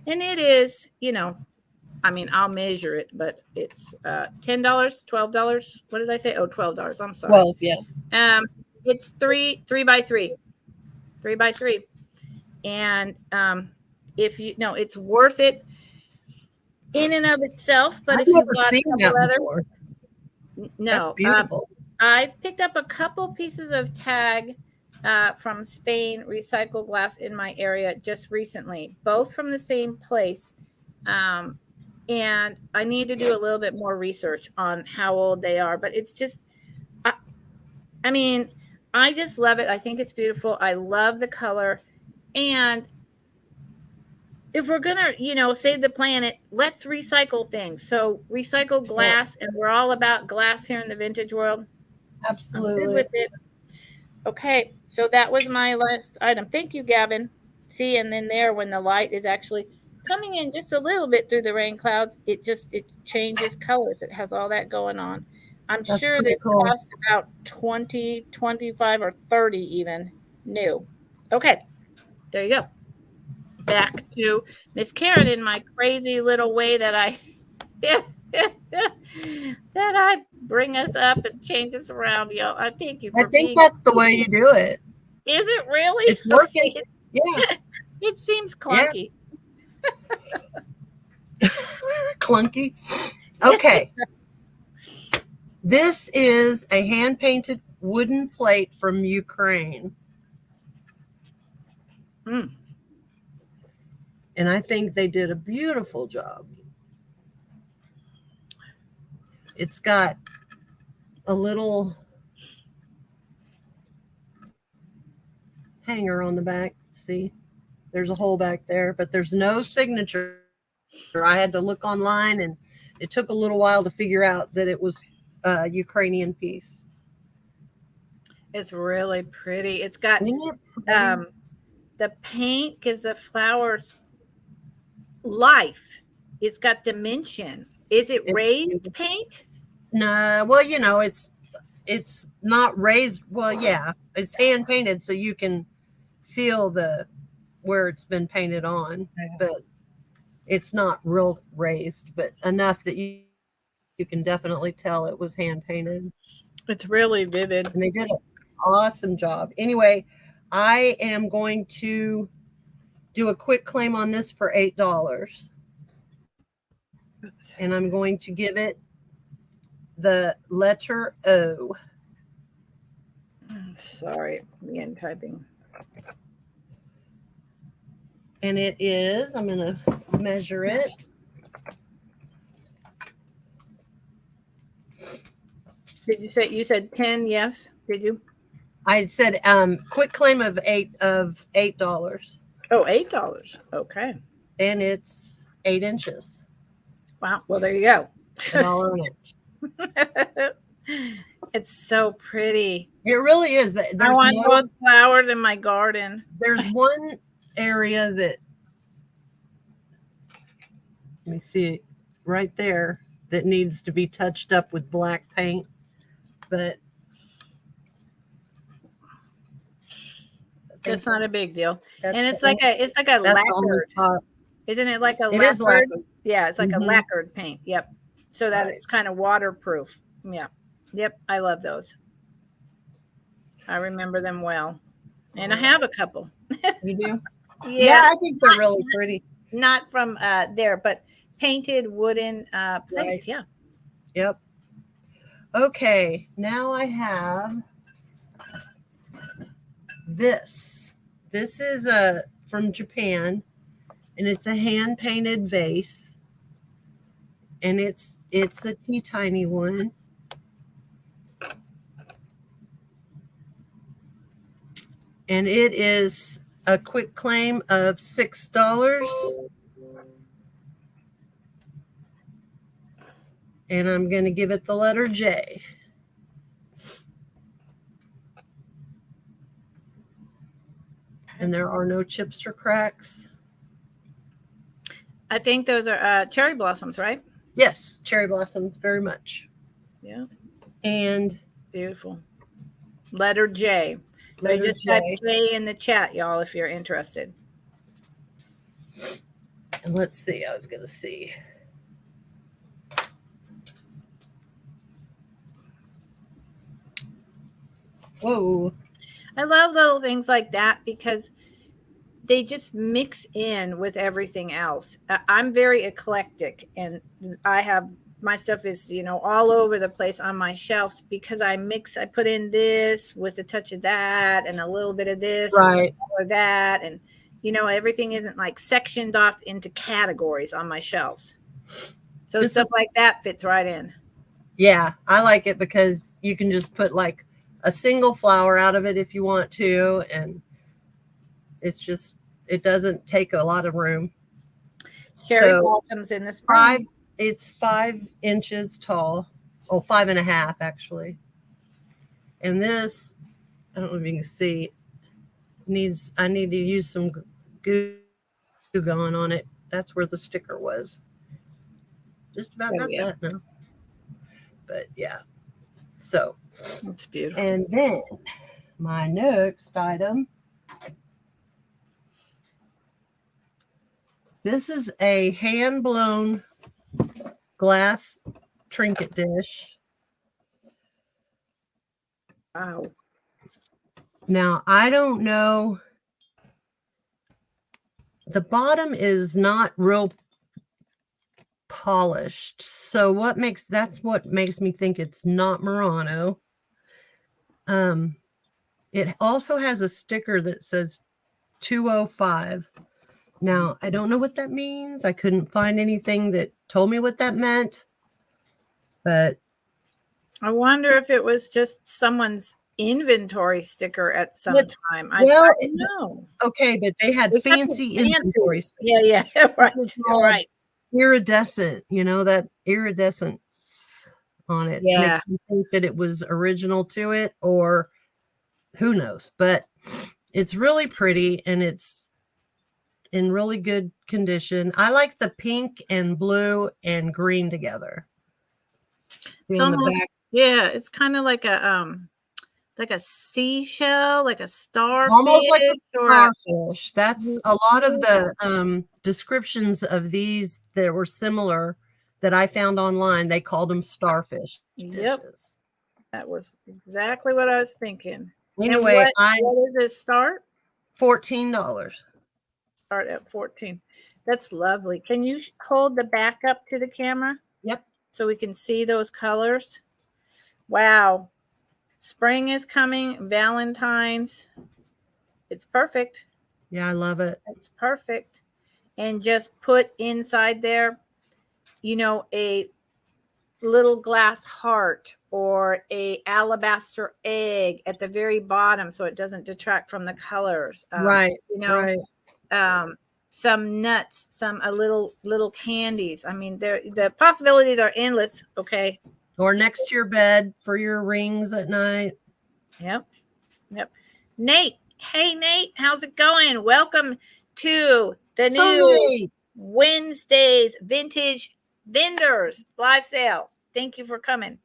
it is, I mean, I'll measure it, but it's $10, $12. What did I say? Oh, $12. I'm sorry. 12, yeah. It's three by three. 3x3. And if you know, it's worth it in and of itself. But I've if you've never got seen a couple that other, before. no, That's beautiful. I've picked up a couple pieces of tag from Spain recycled glass in my area just recently, both from the same place. And I need to do a little bit more research on how old they are, but it's just, I mean, I just love it. I think it's beautiful. I love the color. And if we're going to, save the planet, let's recycle things. So recycle glass, and we're all about glass here in the vintage world. Absolutely. I'm good with it. Okay, so that was my last item. Thank you, Gavin. See, and then there, when the light is actually coming in just a little bit through the rain clouds, it changes colors. It has all that going on. I'm sure that cool. costs about 20, 25, or 30 even new. Okay, there you go. Back to Miss Karen in my crazy little way that I that I bring us up and change us around, y'all. I thank you for I think that's the way you do it. Is it really? It's working. Yeah. It seems clunky. Yeah. Clunky. Okay. This is a hand-painted wooden plate from Ukraine. Mm. And I think they did a beautiful job. It's got a little hanger on the back. See, there's a hole back there, but there's no signature. I had to look online, and it took a little while to figure out that it was a Ukrainian piece. It's really pretty. It's got the paint gives the flowers life. It's got dimension. Is it raised paint? No, well, it's not raised. Well, yeah, it's hand painted, so you can feel where it's been painted on, but it's not real raised, but enough that you can definitely tell it was hand painted. It's really vivid. And they did an awesome job. Anyway, I am going to do a quick claim on this for $8. And I'm going to give it the letter O. Sorry, again typing. And it is, I'm going to measure it. Did you say, you said 10? Yes. Did you? I said quick claim of $8. Oh, $8. Okay. And it's 8 inches. Wow. Well, there you go. $1 an inch. It's so pretty. It really is. I want those flowers in my garden. There's one area that, let me see, right there, that needs to be touched up with black paint, but that's not a big deal. And it's like a lacquered. Isn't it like a lacquered? It is lacquered. Yeah, it's like a lacquered paint. Yep. So that it's kind of waterproof. Yeah. Yep. I love those. I remember them well. And I have a couple. You do? Yeah, I think they're really pretty. Not from there, but painted wooden plates. Right. Yeah. Yep. Okay. Now I have this. This is from Japan, and it's a hand painted vase, and it's a teeny tiny one. And it is a quick claim of $6. And I'm going to give it the letter J. And there are no chips or cracks. I think those are cherry blossoms, right? Yes, cherry blossoms, very much. Yeah. And beautiful. Letter J. So just type J in the chat, y'all, if you're interested. And let's see, I was going to see. Whoa. I love little things like that because they just mix in with everything else. I'm very eclectic, and I have my stuff is, all over the place on my shelves because I put in this with a touch of that and a little bit of this right. or that. And, everything isn't like sectioned off into categories on my shelves. So this stuff like that fits right in. Yeah, I like it because you can just put like a single flower out of it if you want to. And it doesn't take a lot of room. Cherry blossoms in the spring. It's 5 inches tall. Oh, 5.5 actually. And this, I don't know if you can see, I need to use some glue gun on it. That's where the sticker was. Just about got that now. But yeah. So that's beautiful. And then my next item. This is a hand-blown glass trinket dish. Wow. Now, I don't know. The bottom is not real polished. So that's what makes me think it's not Murano. It also has a sticker that says 205. Now, I don't know what that means. I couldn't find anything that told me what that meant. But I wonder if it was just someone's inventory sticker at some time. I don't know. Okay, but they had fancy inventory stickers. Yeah, right. Right. Iridescent, that iridescence on it makes me think that it was original to it, or who knows. But it's really pretty, and it's in really good condition. I like the pink and blue and green together. It's almost, it's kind of like a seashell, like a starfish. Almost like a starfish. That's a lot of the descriptions of these that were similar that I found online. They called them starfish dishes. That was exactly what I was thinking. Anyway, what does it start? $14. Start at 14. That's lovely. Can you hold the back up to the camera? Yep. So we can see those colors. Wow. Spring is coming. Valentine's. It's perfect. Yeah, I love it. It's perfect. And just put inside there, a little glass heart or a alabaster egg at the very bottom so it doesn't detract from the colors. Right. Right. Some nuts, some a little candies. I mean, the possibilities are endless. Okay. Or next to your bed for your rings at night. Yep. Nate, hey Nate, how's it going? Welcome to the new Wednesdays Vintage Vendors live sale. Thank you for coming.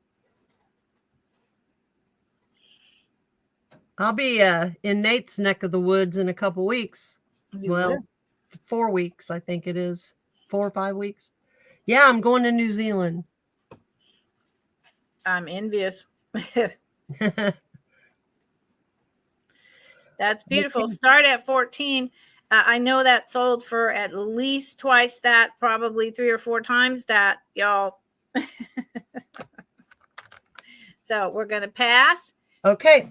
I'll be in Nate's neck of the woods in a couple weeks. You will? 4 weeks, I think it is. 4 or 5 weeks. Yeah, I'm going to New Zealand. I'm envious. That's beautiful. Start at 14. I know that sold for at least twice that, probably 3 or 4 times that, y'all. So we're going to pass. Okay.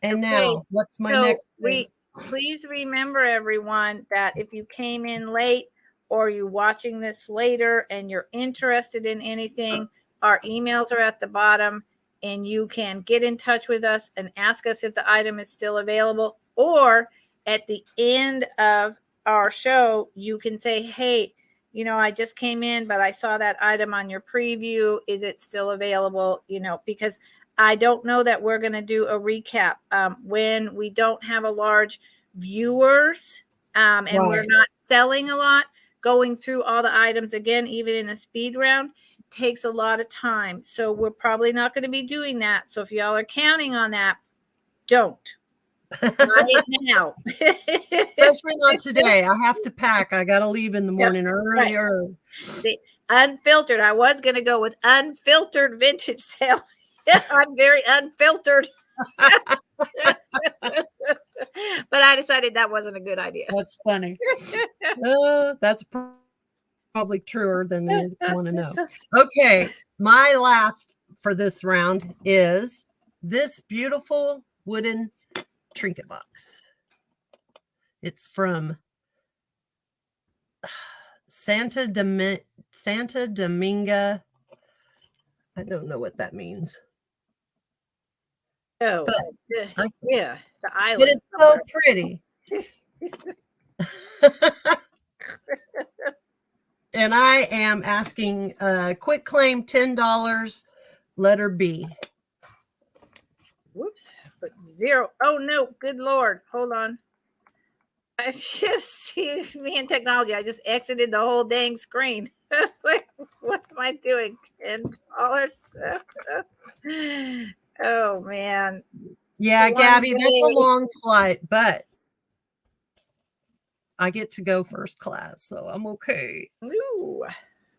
And now, what's my next thing? Please remember, everyone, that if you came in late or you're watching this later and you're interested in anything, our emails are at the bottom and you can get in touch with us and ask us if the item is still available. Or at the end of our show, you can say, hey, I just came in, but I saw that item on your preview. Is it still available? Because I don't know that we're going to do a recap when we don't have a large viewers and we're not selling a lot. Going through all the items again, even in a speed round, takes a lot of time. So we're probably not going to be doing that. So if y'all are counting on that, don't. Right now. Especially not today. I have to pack. I got to leave in the morning early. The unfiltered. I was going to go with unfiltered vintage sale. I'm very unfiltered. But I decided that wasn't a good idea. That's funny. That's probably truer than you want to know. Okay. My last for this round is this beautiful wooden trinket box. It's from Santa Dominga. I don't know what that means. Oh, yeah, the island. But it's so pretty. And I am asking quick claim $10, letter B. Whoops, but 0. Oh no, good Lord. Hold on. I just see me in technology. I just exited the whole dang screen. Like, what am I doing? $10. Oh man. Yeah, Gabby, that's a long flight, but I get to go first class, so I'm okay. Ooh,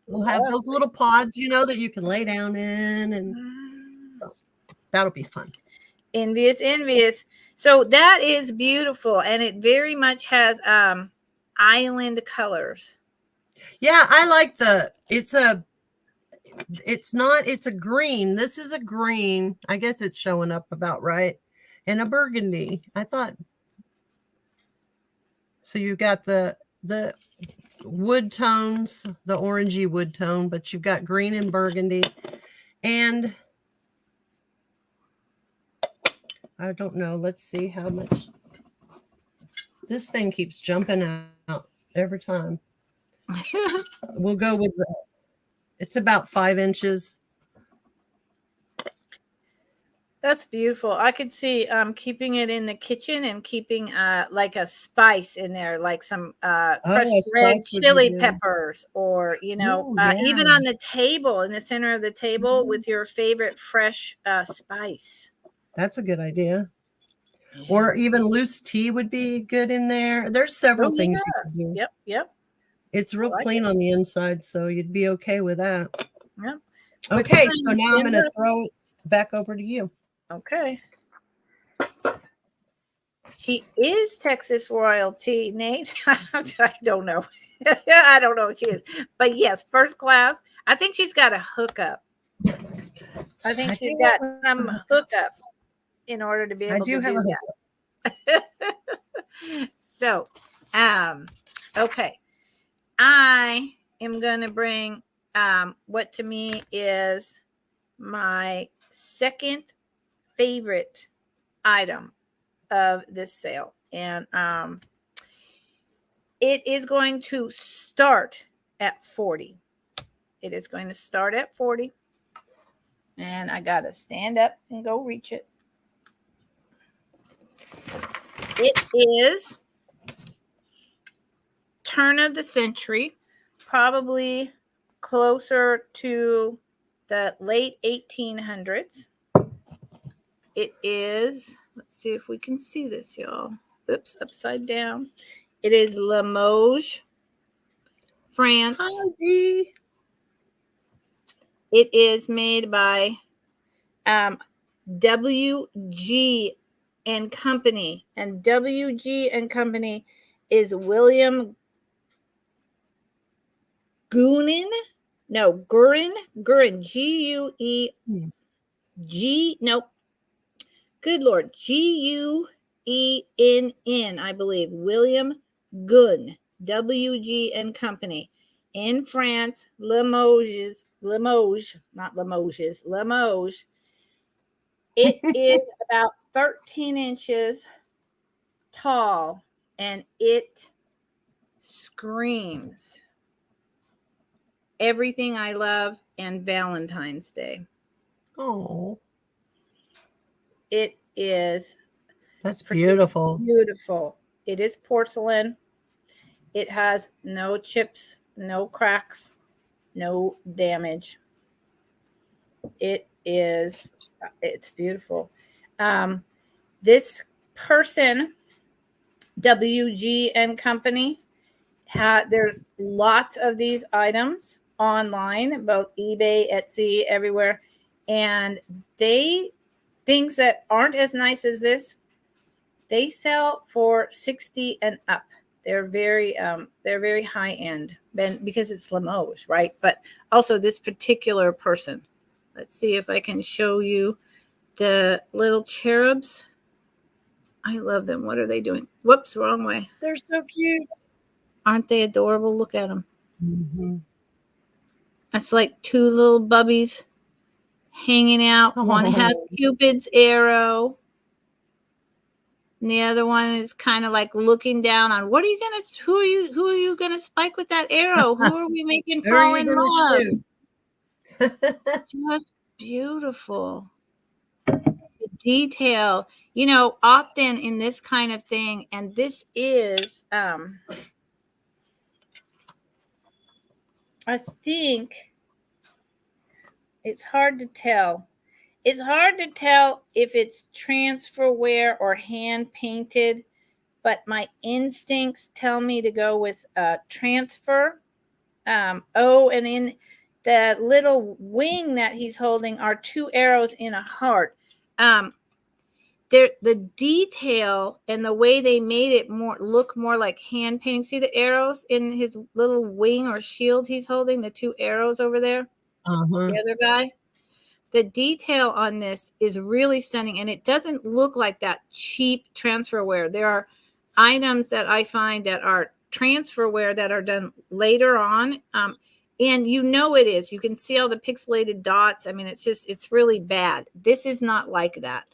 we'll have those little pods, that you can lay down in, and that'll be fun. Envious. So that is beautiful, and it very much has island colors. Yeah, I like it's a green. This is a green. I guess it's showing up about right. And a burgundy. I thought. So you've got the wood tones, the orangey wood tone, but you've got green and burgundy. And I don't know. Let's see how much. This thing keeps jumping out every time. We'll go with it's about 5 inches. That's beautiful. I could see keeping it in the kitchen and keeping like a spice in there, like some crushed red chili peppers, or even on the table, in the center of the table, with your favorite fresh spice. That's a good idea. Yeah. Or even loose tea would be good in there. There's several things you can do. Yep. It's real clean on the inside, so you'd be okay with that. Yep. Okay, so now I'm going to throw it back over to you. Okay. She is Texas royalty, Nate. I don't know. I don't know what she is. But yes, first class. I think she's got a hookup. I think I she's do got have a some hookup. hookup in order to be I able do to have a do hookup. that. So, okay. I am going to bring what to me is my second favorite item of this sale. And it is going to start at 40. It is going to start at 40. And I got to stand up and go reach it. It is turn of the century, probably closer to the late 1800s. It is, let's see if we can see this, y'all. Oops, upside down. It is Limoges, France. Hi, G. It is made by WG and Company, and WG and Company is William Guerin. No, Guerin, G-U-E-G. Nope. Good Lord, Guenn, I believe. William Gunn, WG and Company, in France, Limoges, not Limoges, Limoges. It is about 13 inches tall, and it screams everything I love and Valentine's Day. Oh, It is that's freaking beautiful. beautiful. It is porcelain. It has no chips, no cracks, no damage. It's beautiful. This person, WG and Company, there's lots of these items online, both eBay, Etsy, everywhere. And things that aren't as nice as this, they sell for 60 and up. They're very high end, because it's Limoges, right? But also this particular person. Let's see if I can show you the little cherubs. I love them. What are they doing? Whoops, wrong way. They're so cute. Aren't they adorable? Look at them. Mm-hmm. It's like two little bubbies hanging out. One has Cupid's arrow. And the other one is kind of like looking down on, who are you gonna spike with that arrow? Who are we making Where are fall you in going love? to shoot? Just beautiful. The detail, often in this kind of thing, and this is I think it's hard to tell. It's hard to tell if it's transfer wear or hand painted, but my instincts tell me to go with transfer. And in the little wing that he's holding are two arrows in a heart. The detail and the way they made it look more like hand painting. See the arrows in his little wing or shield he's holding, the two arrows over there? Uh-huh. The other guy? The detail on this is really stunning, and it doesn't look like that cheap transfer wear. There are items that I find that are transfer wear that are done later on, and it is. You can see all the pixelated dots. I mean, it's really bad. This is not like that.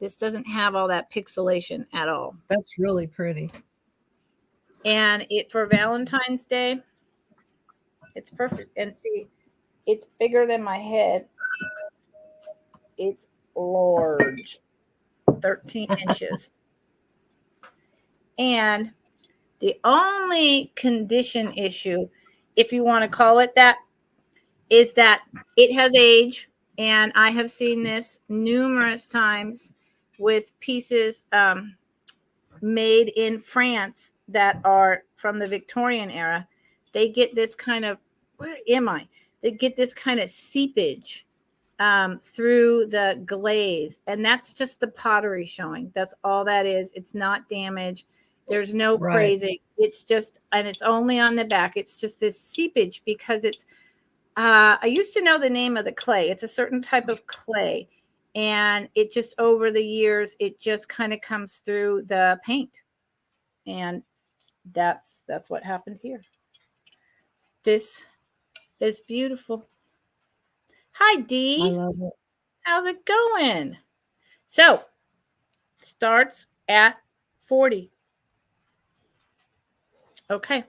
This doesn't have all that pixelation at all. That's really pretty. And for Valentine's Day, it's perfect. And see, it's bigger than my head. It's large, 13 inches. And the only condition issue, if you want to call it that, is that it has age. And I have seen this numerous times with pieces made in France that are from the Victorian era. They get this kind of, where am I? They get this kind of seepage through the glaze, and that's just the pottery showing. That's all that is. It's not damage. There's no Right. crazing. It's just, and it's only on the back. It's just this seepage because I used to know the name of the clay. It's a certain type of clay, and it just over the years, it just kind of comes through the paint, and that's what happened here. This is beautiful. Hi, I Dee. love it. How's it going? So, starts at 40. Okay.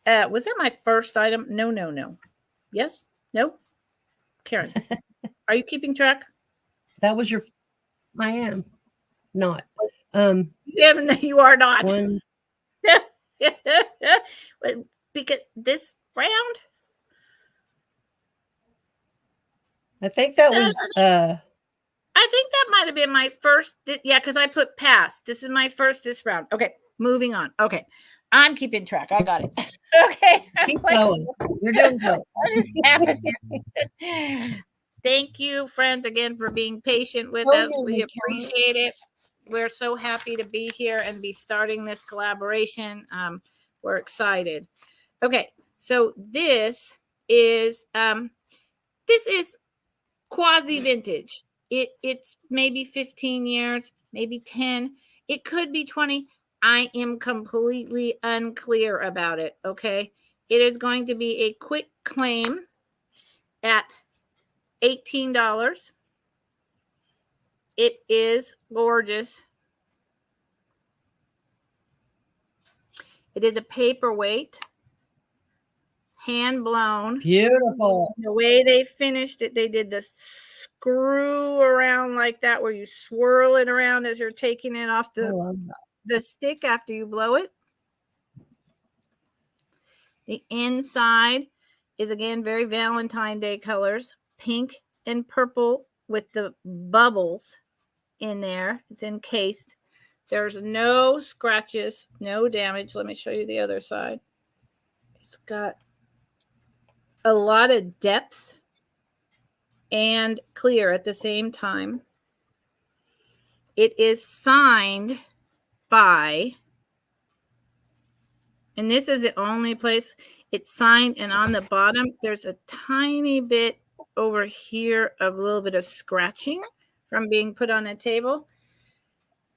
Was that my first item? No. Yes? No? Karen, are you keeping track? That was your I am not. You are not. One Because this round, I think that was I think that might have been my first. Yeah, because I put pass. This is my first this round. Okay, moving on. Okay, I'm keeping track. I got it. Okay, keep going. You're doing good. what is happening? Thank you, friends, again for being patient with us. We appreciate it. We're so happy to be here and be starting this collaboration. We're excited. Okay, so this is quasi vintage. It's maybe 15 years, maybe 10. It could be 20. I am completely unclear about it. Okay, it is going to be a quick claim at $18. It is gorgeous. It is a paperweight, hand blown. Beautiful. The way they finished it, they did the screw around like that, where you swirl it around as you're taking it off the stick after you blow it. The inside is again very Valentine Day colors, pink and purple with the bubbles in there. It's encased. There's no scratches, no damage. Let me show you the other side. It's got a lot of depth and clear at the same time. It is signed by, and this is the only place it's signed, and on the bottom there's a tiny bit over here of a little bit of scratching from being put on a table.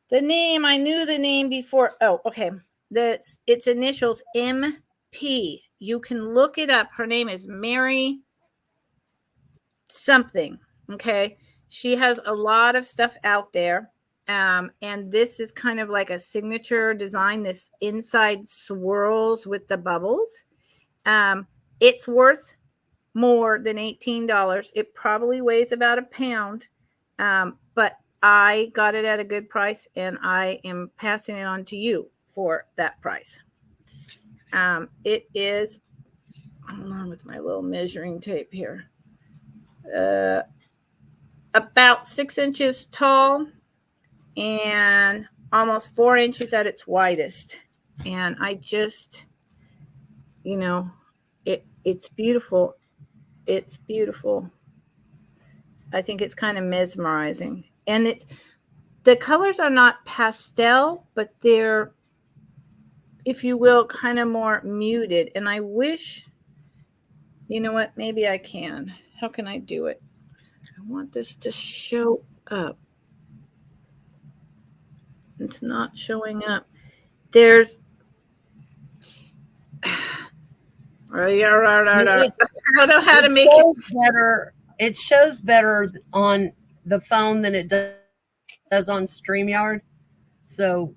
The name, I knew the name before. Oh, okay. Its initials MP. You can look it up. Her name is Mary something. Okay. She has a lot of stuff out there. And this is kind of like a signature design. This inside swirls with the bubbles. It's worth more than $18. It probably weighs about a pound. But I got it at a good price, and I am passing it on to you for that price. It is, hold on with my little measuring tape here, about 6 inches tall and almost 4 inches at its widest. And I just, it's beautiful. It's beautiful. I think it's kind of mesmerizing. And the colors are not pastel, but they're, if you will, kind of more muted. And I wish, you know what, maybe I can. How can I do it? I want this to show up. It's not showing up. There's I don't know how to make it better. It shows better on the phone than it does on StreamYard. So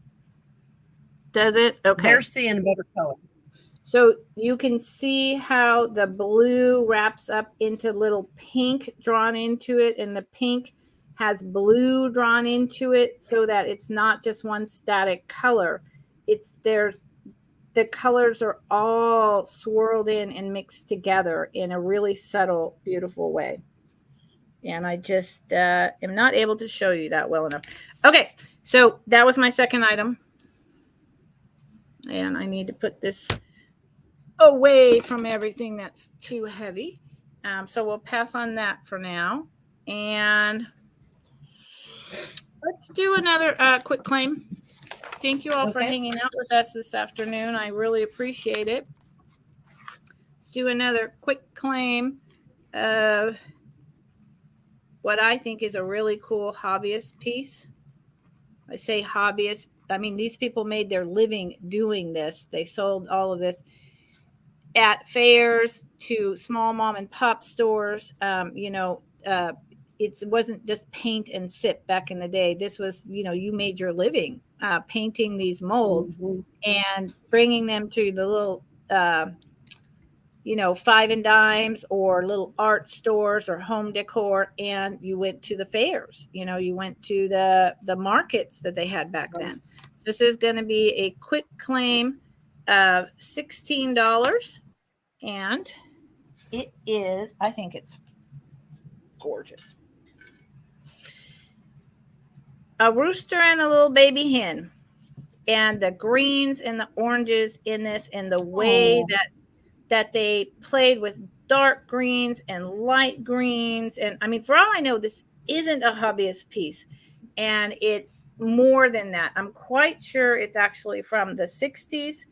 does it? Okay. They're seeing a better color. So you can see how the blue wraps up into little pink drawn into it, and the pink has blue drawn into it, so that it's not just one static color. The colors are all swirled in and mixed together in a really subtle, beautiful way. And I just am not able to show you that well enough. Okay, so that was my second item. And I need to put this away from everything that's too heavy. So we'll pass on that for now. And let's do another quick claim. Thank you all for hanging out with us this afternoon. I really appreciate it. Let's do another quick claim. of what I think is a really cool hobbyist piece. I say hobbyist. I mean, these people made their living doing this. They sold all of this at fairs to small mom and pop stores. It wasn't just paint and sip back in the day. This was, you made your living painting these molds Mhm. and bringing them to the little five and dimes or little art stores or home decor, and you went to the fairs. You went to the markets that they had back then. This is going to be a quick claim of $16, and it is, I think it's gorgeous. A rooster and a little baby hen, and the greens and the oranges in this, and the way Oh, that they played with dark greens and light greens. And I mean, for all I know, this isn't a hobbyist piece, and it's more than that. I'm quite sure it's actually from the 60s.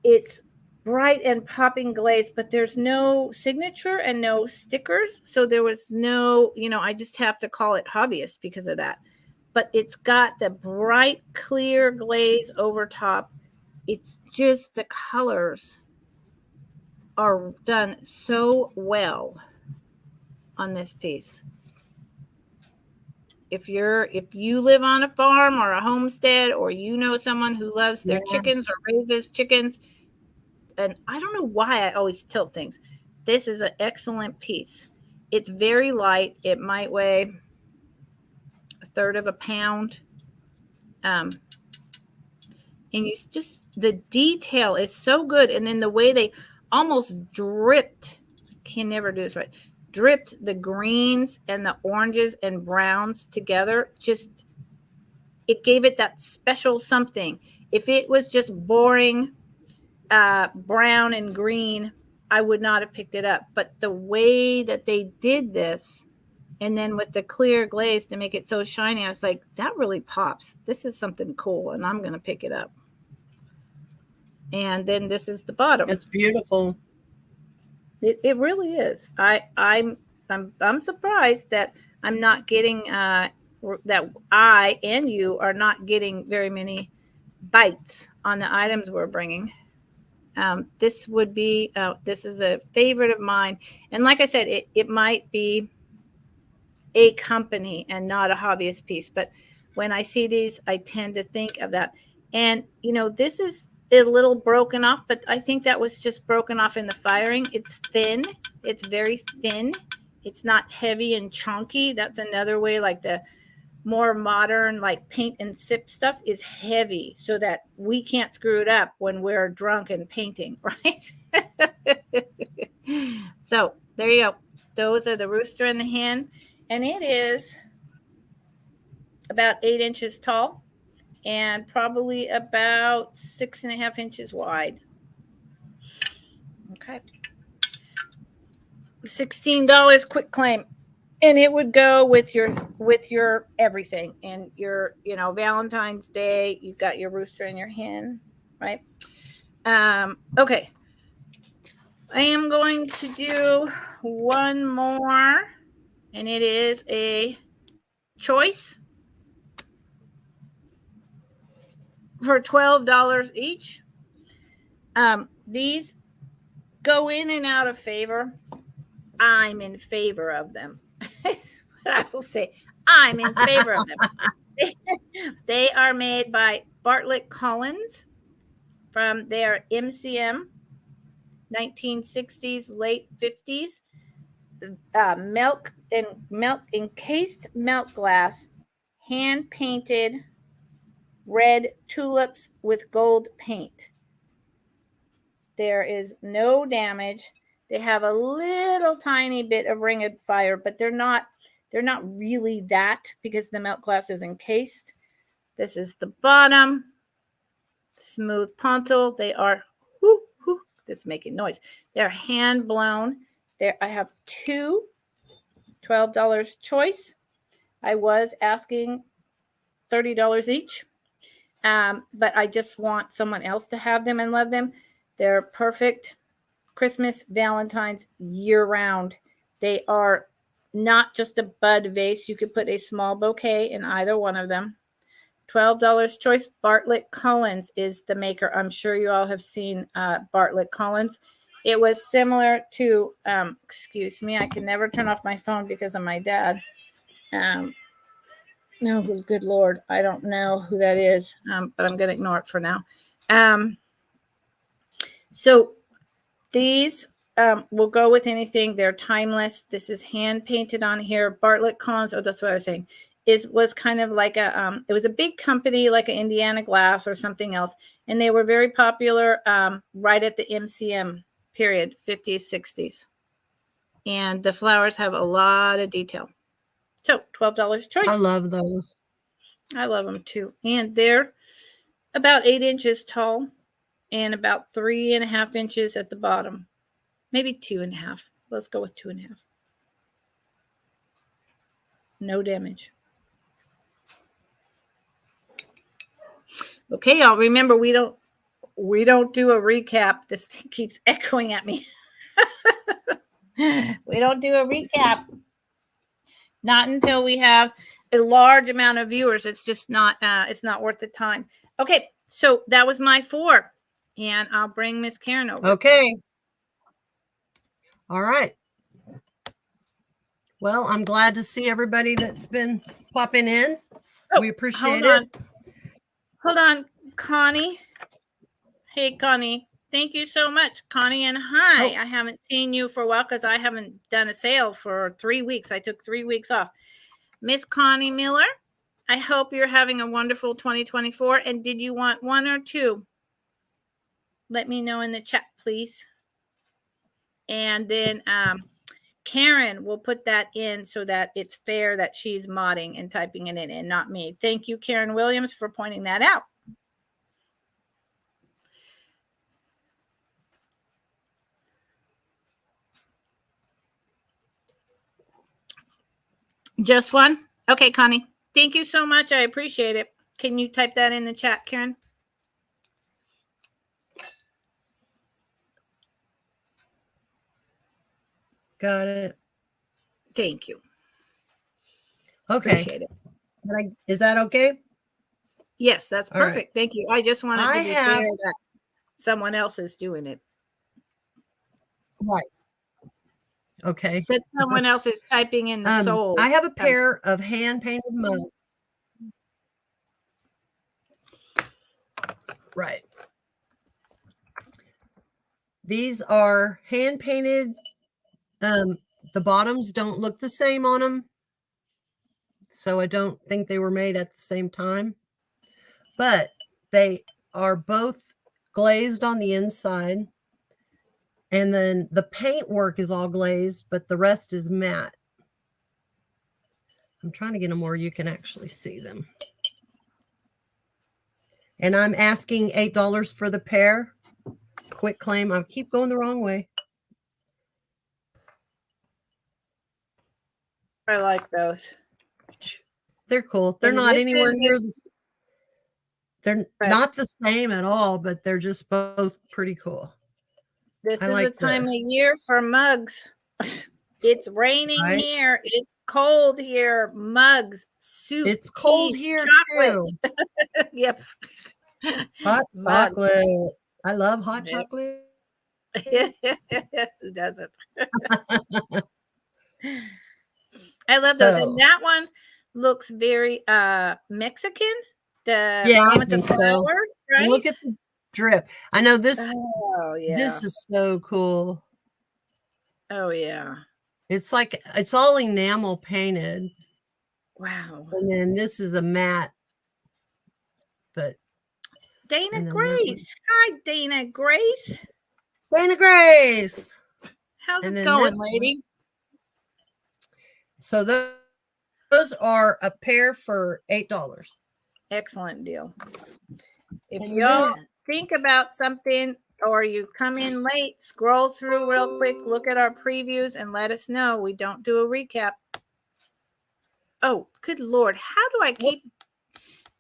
It's bright and popping glaze, but there's no signature and no stickers. So there was no, I just have to call it hobbyist because of that. But it's got the bright, clear glaze over top. It's just the colors are done so well on this piece. If you live on a farm or a homestead, or someone who loves their yeah. chickens or raises chickens, and I don't know why I always tilt things, this is an excellent piece. It's very light. It might weigh a third of a pound. And the detail is so good. And then the way they almost dripped, can never do this right, dripped the greens and the oranges and browns together. Just, it gave it that special something. If it was just boring brown and green, I would not have picked it up. But the way that they did this, and then with the clear glaze to make it so shiny, I was like, that really pops. This is something cool, and I'm going to pick it up. And then this is the bottom. It's beautiful. It really is. I'm surprised that I'm not getting that I and you are not getting very many bites on the items we're bringing. This would be this is a favorite of mine, and like I said, it might be a company and not a hobbyist piece, but when I see these, I tend to think of that. And this is a little broken off, but I think that was just broken off in the firing. It's thin. It's very thin. It's not heavy and chunky. That's another way, like the more modern, like paint and sip stuff is heavy so that we can't screw it up when we're drunk and painting, right? So there you go. Those are the rooster and the hen. And it is about 8 inches tall and probably about 6.5 inches wide. Okay. $16 quick claim. And it would go with your everything. And your, Valentine's Day, you've got your rooster and your hen, right? Okay. I am going to do one more, and it is a choice for $12 each. These go in and out of favor. I'm in favor of them. I will say I'm in favor of them. They are made by Bartlett Collins from their MCM 1960s, late 50s. Milk encased milk glass, hand painted red tulips with gold paint. There is no damage. They have a little tiny bit of ring of fire, but they're not really that because the milk glass is encased. This is the bottom. Smooth pontil. They are this is making noise. They're hand blown. There I have two $12 choice. I was asking $30 each. But I just want someone else to have them and love them. They're perfect Christmas, Valentine's, year round. They are not just a bud vase. You could put a small bouquet in either one of them. $12 choice. Bartlett Collins is the maker. I'm sure you all have seen Bartlett Collins. It was similar to, excuse me, I can never turn off my phone because of my dad. No, good Lord, I don't know who that is, but I'm going to ignore it for now. So these will go with anything. They're timeless. This is hand painted on here. Bartlett Collins, oh, that's what I was saying. Was kind of like it was a big company like an Indiana Glass or something else. And they were very popular right at the MCM period, 50s, 60s. And the flowers have a lot of detail. So $12 choice. I love those. I love them too. And they're about 8 inches tall and about 3.5 inches at the bottom. Maybe 2.5. Let's go with 2.5. No damage. Okay, y'all. Remember, we don't do a recap. This thing keeps echoing at me. We don't do a recap. Not until we have a large amount of viewers. It's just not. It's not worth the time. Okay, so that was my 4, and I'll bring Miss Karen over. Okay. All right. Well, I'm glad to see everybody that's been popping in. Oh, we appreciate it. Hold on, Connie. Hey, Connie. Thank you so much, Connie. And hi. I haven't seen you for a while because I haven't done a sale for 3 weeks. I took 3 weeks off. Miss Connie Miller, I hope you're having a wonderful 2024. And did you want 1 or 2? Let me know in the chat, please. And then Karen will put that in so that it's fair that she's modding and typing it in and not me. Thank you, Karen Williams, for pointing that out. Just 1? Okay, Connie. Thank you so much. I appreciate it. Can you type that in the chat, Karen? Got it. Thank you. Okay. Appreciate it. Is that okay? Yes, that's perfect. Right. Thank you. I just wanted to be fair that someone else is doing it. Right. Okay. That someone else is typing in the soul. I have a pair of hand-painted mugs. Right. These are hand-painted. The bottoms don't look the same on them. So I don't think they were made at the same time. But they are both glazed on the inside. And then the paint work is all glazed, but the rest is matte. I'm trying to get them where you can actually see them. And I'm asking $8 for the pair. Quick claim. I keep going the wrong way. I like those. They're cool. They're not anywhere near this. They're not the same at all, but they're just both pretty cool. This is the time of year for mugs. It's raining here. It's cold here. Mugs, soup. It's cold here chocolate. Too. Yep. Hot chocolate. I love hot chocolate. Who doesn't? I love those. And that one looks very Mexican. I think so. Right? Look at the drip. I know this. Oh, yeah. This is so cool. Oh, yeah. It's like it's all enamel painted. Wow. And then this is a matte. But Dana Grace. Hi, Dana Grace. Dana Grace. How's it going, lady? So those are a pair for $8. Excellent deal. If y'all think about something or you come in late, scroll through real quick, look at our previews and let us know. We don't do a recap. Oh, good Lord. How do I keep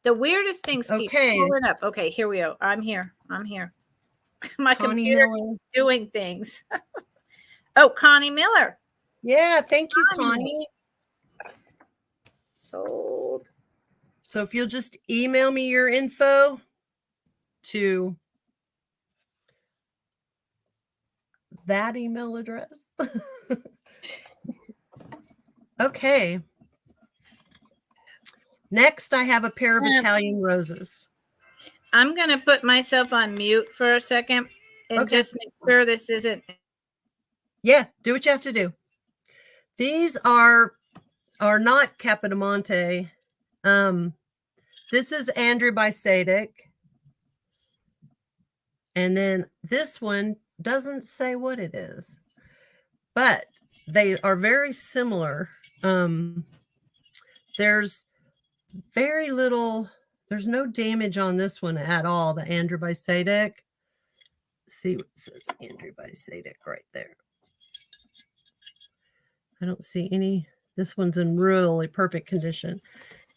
the weirdest things keep pulling up? Okay, here we go. I'm here. My Connie computer Miller. is doing things. Oh, Connie Miller. Yeah, thank you, Connie. Connie. Sold. So if you'll just email me your info to that email address. Okay. Next, I have a pair of Italian roses. I'm going to put myself on mute for a second and just make sure this isn't. Yeah, do what you have to do. These are not Capodimonte. This is Andrew and then this one doesn't say what it is, but they are very similar. There's very little, there's no damage on this one at all, the Andrew See what it says Andrew right there. I don't see any. This one's in really perfect condition.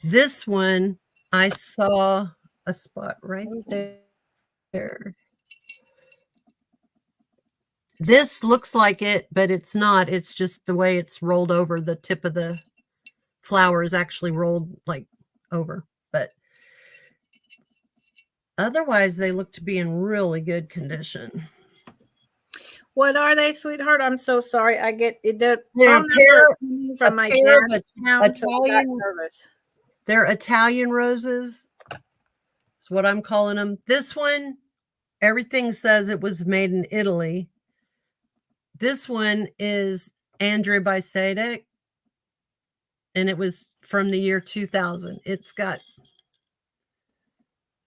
This one, I saw a spot right there. This looks like it, but it's not. It's just the way it's rolled over. The tip of the flower is actually rolled like over. But otherwise, they look to be in really good condition. What are they, sweetheart? I'm so sorry. I get the They're phone number from my dad's account, so I got nervous. They're Italian roses. That's what I'm calling them. This one, everything says it was made in Italy. This one is Andrea Bisadek, and it was from the year 2000. It's got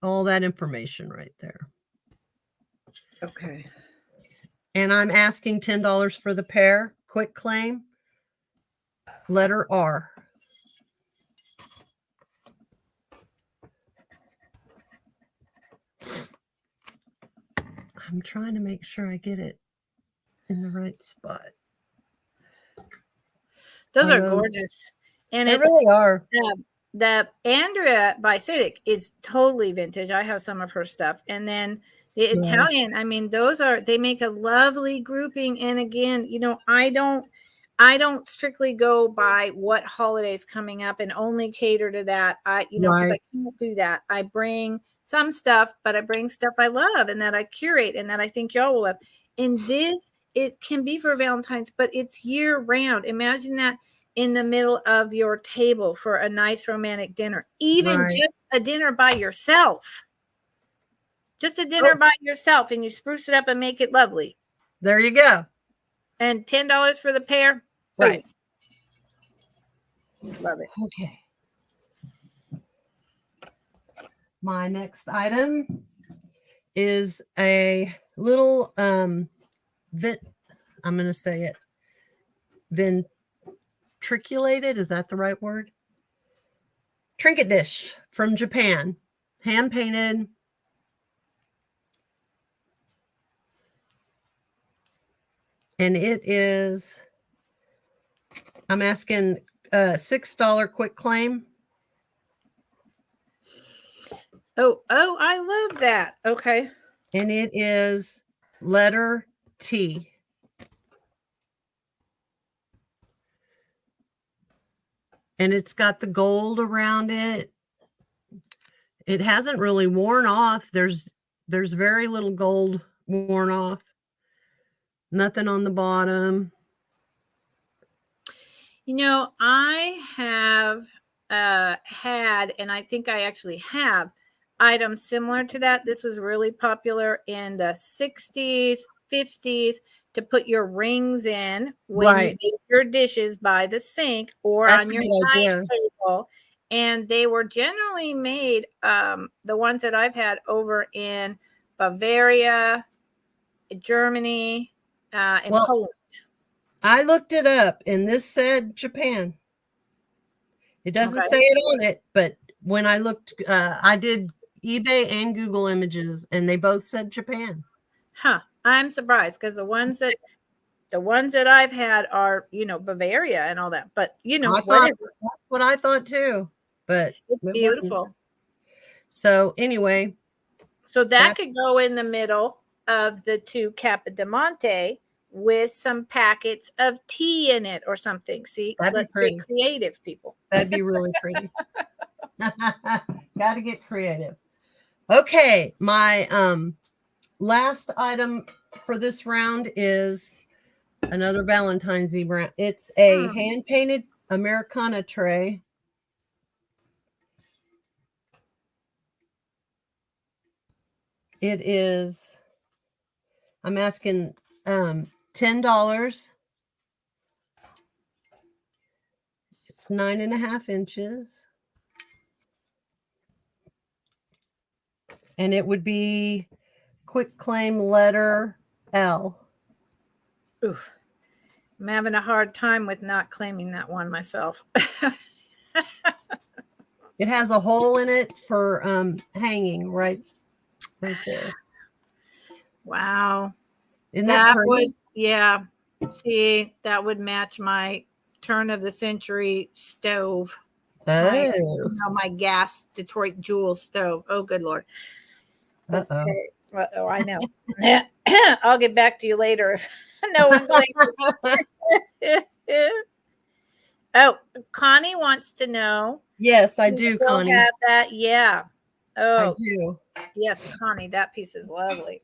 all that information right there. Okay. And I'm asking $10 for the pair. Quick claim. Letter R. I'm trying to make sure I get it in the right spot. Those are gorgeous. And they really are. The Andrea Bisadek is totally vintage. I have some of her stuff. And then the Italian, I mean, they make a lovely grouping. And again, you know, I don't strictly go by what holiday is coming up and only cater to that. Because I can't do that. I bring some stuff, but I bring stuff I love and that I curate and that I think y'all will love. And this, it can be for Valentine's, but it's year round. Imagine that in the middle of your table for a nice romantic dinner, even just a dinner by yourself. Just a dinner by yourself, and you spruce it up and make it lovely. There you go. And $10 for the pair. Right. Love it. Okay. My next item is a little I'm going to say it. Ventriculated, is that the right word? Trinket dish from Japan, hand painted. And it is, I'm asking $6 quick claim. Oh, I love that. Okay. And it is letter T. And it's got the gold around it. It hasn't really worn off. There's very little gold worn off. Nothing on the bottom. You know, I have had, and I think I actually have, items similar to that. This was really popular in the 60s, 50s to put your rings in when you make your dishes by the sink or on your side table. And they were generally made, the ones that I've had over in Bavaria, Germany, and Poland. I looked it up and this said Japan. It doesn't say it on it, but when I looked, I did eBay and Google images and they both said Japan. Huh. I'm surprised because the ones that I've had are, you know, Bavaria and all that, but you know, whatever. That's what I thought too, but it's beautiful. So anyway. So that could go in the middle. of the 2 Capodimonte with some packets of tea in it or something. See, That'd be let's pretty. get creative, people. That'd be really pretty. Got to get creative. Okay, my last item for this round is another Valentine's Eve round. It's a hand-painted Americana tray. It is, I'm asking $10. It's 9.5 inches. And it would be quick claim letter L. Oof. I'm having a hard time with not claiming that one myself. It has a hole in it for hanging right there. Wow. Isn't that pretty? Would, yeah. See, that would match my turn of the century stove. Oh. My gas Detroit Jewel stove. Oh, good Lord. Uh-oh. Okay. Oh, I know. I'll get back to you later if no one's like. Oh, Connie wants to know. Yes, I do, Connie. Have that? Yeah. Oh, I do. Yes, Connie, that piece is lovely.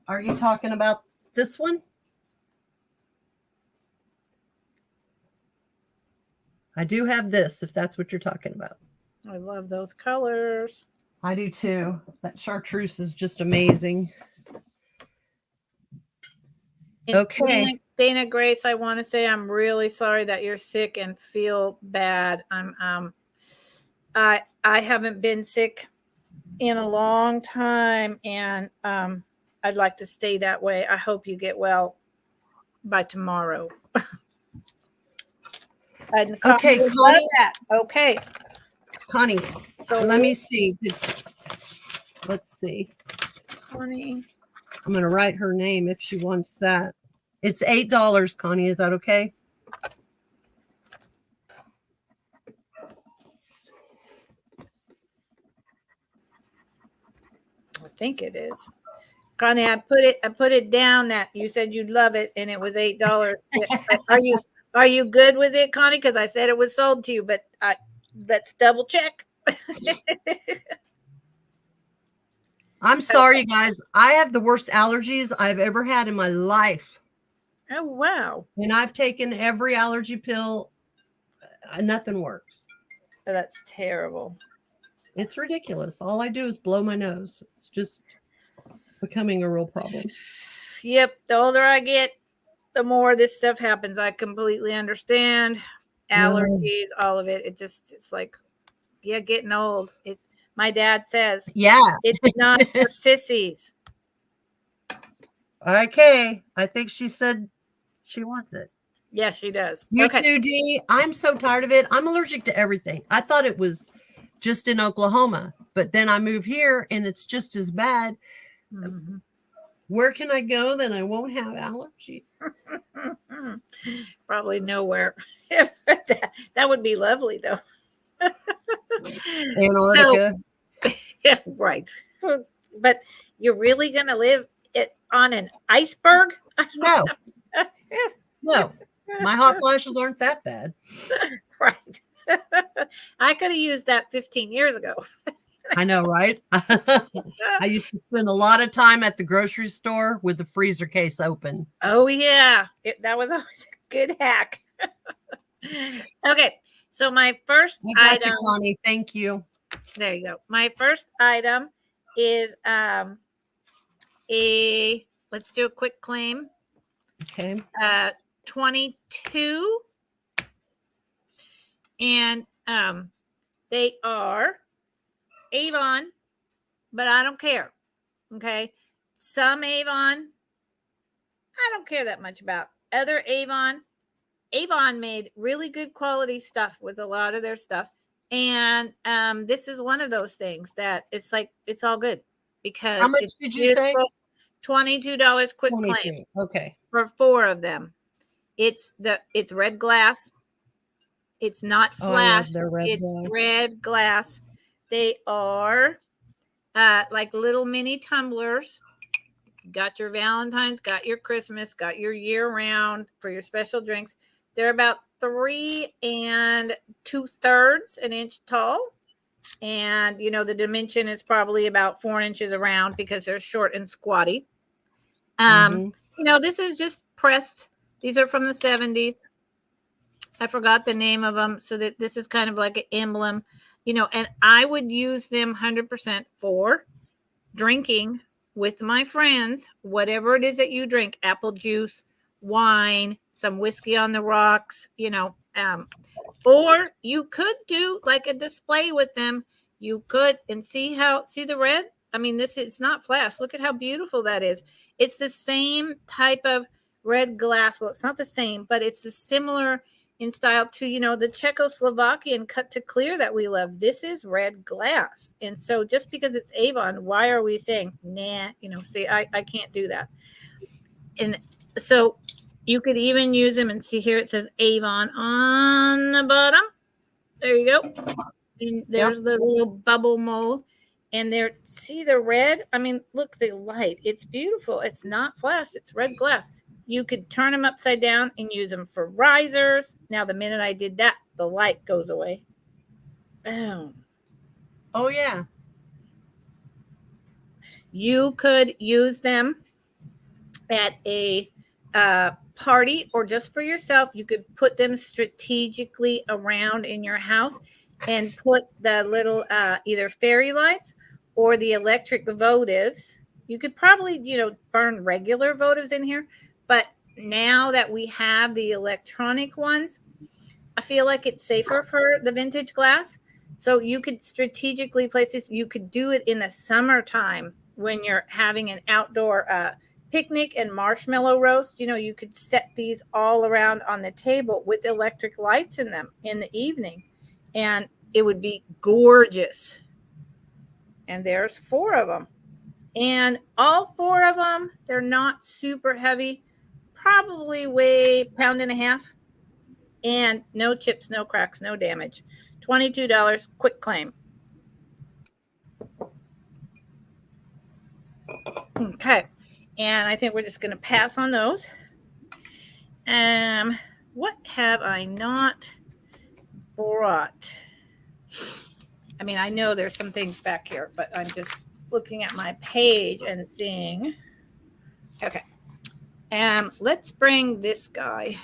Are you talking about this one? I do have this, if that's what you're talking about. I love those colors. I do too. That chartreuse is just amazing. And okay. Dana Grace, I want to say I'm really sorry that you're sick and feel bad. I haven't been sick in a long time, and I'd like to stay that way. I hope you get well by tomorrow. Okay, Connie. Love that. Okay, Connie, let me see. Let's see. Connie. I'm going to write her name if she wants that. It's $8, Connie. Is that okay? I think it is. Connie, I put it down that you said you'd love it, and it was $8. Are you good with it, Connie? Because I said it was sold to you, but let's double check. I'm sorry, guys. I have the worst allergies I've ever had in my life. Oh, wow. And I've taken every allergy pill. Nothing works. Oh, that's terrible. It's ridiculous. All I do is blow my nose. It's just becoming a real problem. Yep. The older I get, the more this stuff happens. I completely understand. Allergies, all of it. It's like, yeah, getting old. It's my dad says, yeah, it's not for sissies. Okay. I think she said she wants it. Yes, she does. You too, Dee. I'm so tired of it. I'm allergic to everything. I thought it was just in Oklahoma, but then I move here and it's just as bad. Mm-hmm. Where can I go that I won't have allergy? Probably nowhere. that would be lovely, though. Antarctica. Yeah, right. But you're really going to live on an iceberg? No. No. My hot flashes aren't that bad. Right. I could have used that 15 years ago. I know, right? I used to spend a lot of time at the grocery store with the freezer case open. Oh, yeah. That was always a good hack. Okay. So my first item. You, Connie. Thank you. There you go. My first item is let's do a quick claim. Okay. 22. And they are Avon, but I don't care. Okay. Some Avon, I don't care that much about. Other Avon made really good quality stuff with a lot of their stuff. And this is one of those things that it's like, it's all good because how much did you say? $22 quick claim. Okay. For 4 of them. It's red glass. It's not flash. It's red glass. They are like little mini tumblers. got your Valentine's, got your Christmas, got your year round for your special drinks. They're about 3 2/3 an inch tall. And, the dimension is probably about 4 inches around because they're short and squatty. Mm-hmm. This is just pressed. These are from the 70s. I forgot the name of them. So that this is kind of like an emblem, and I would use them 100% for drinking with my friends, whatever it is that you drink, apple juice, wine, some whiskey on the rocks, or you could do like a display with them. You could, and see the red. I mean, this is not flash. Look at how beautiful that is. It's the same type of red glass. Well, it's not the same, but it's the similar in style to, the Czechoslovakian cut to clear that we love. This is red glass. And so just because it's Avon, why are we saying, nah, see, I can't do that. And so you could even use them, and see here it says Avon on the bottom. There you go. And there's the little bubble mold. And there, see the red? I mean, look, the light. It's beautiful. It's not flash. It's red glass. You could turn them upside down and use them for risers. Now, the minute I did that, the light goes away. Boom. Oh, yeah. You could use them at a party or just for yourself. You could put them strategically around in your house and put the little either fairy lights or the electric votives. You could probably, burn regular votives in here, but now that we have the electronic ones, I feel like it's safer for the vintage glass. So you could strategically place this. You could do it in the summertime when you're having an outdoor picnic and marshmallow roast. You could set these all around on the table with electric lights in them in the evening, and it would be gorgeous. And there's 4 of them. And all 4 of them, they're not super heavy, probably weigh 1.5 pounds. And no chips, no cracks, no damage. $22, quick claim. Okay. And I think we're just going to pass on those. What have I not brought? I mean, I know there's some things back here, but I'm just looking at my page and seeing. Okay. Let's bring this guy.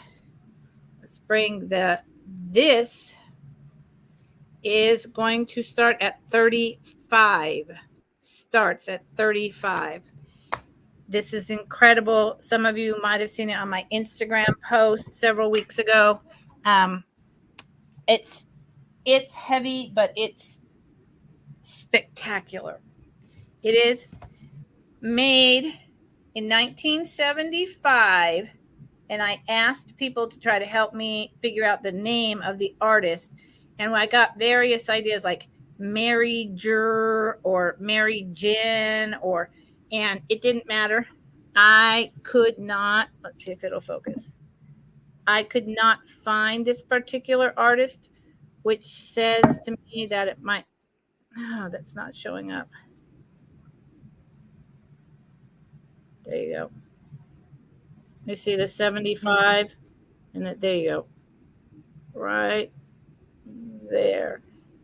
Let's bring this is going to start at 35. Starts at 35. This is incredible. Some of you might have seen it on my Instagram post several weeks ago. It's heavy, but it's spectacular. It is made in 1975, and I asked people to try to help me figure out the name of the artist, and I got various ideas like Mary Jer or Mary Jen, and it didn't matter. I could not, let's see if it'll focus. I could not find this particular artist, which says to me that it might, that's not showing up. There you go. You see the 75, and there you go. Right there.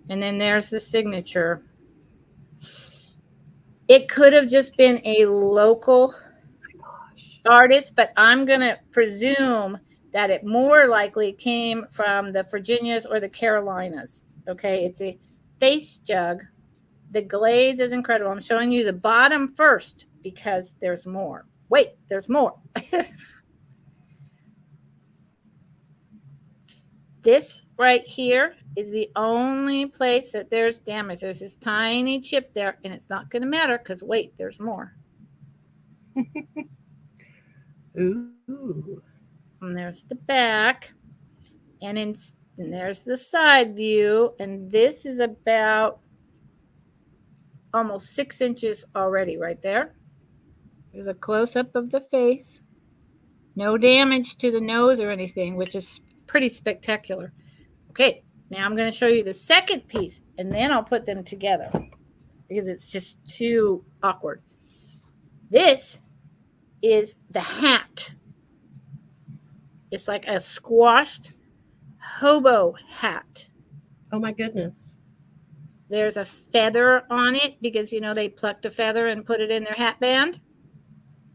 And then there's the signature. It could have just been a local artist, but I'm going to presume that it more likely came from the Virginias or the Carolinas. Okay, it's a face jug. The glaze is incredible. I'm showing you the bottom first because there's more. Wait, there's more. This right here is the only place that there's damage. There's this tiny chip there, and it's not going to matter because, wait, there's more. Ooh. And there's the back, and there's the side view, and this is about almost 6 inches already right there. There's a close-up of the face. No damage to the nose or anything, which is pretty spectacular. Okay, now I'm going to show you the second piece, and then I'll put them together because it's just too awkward. This is the hat. It's like a squashed hobo hat. Oh my goodness. There's a feather on it because, they plucked a feather and put it in their hat band.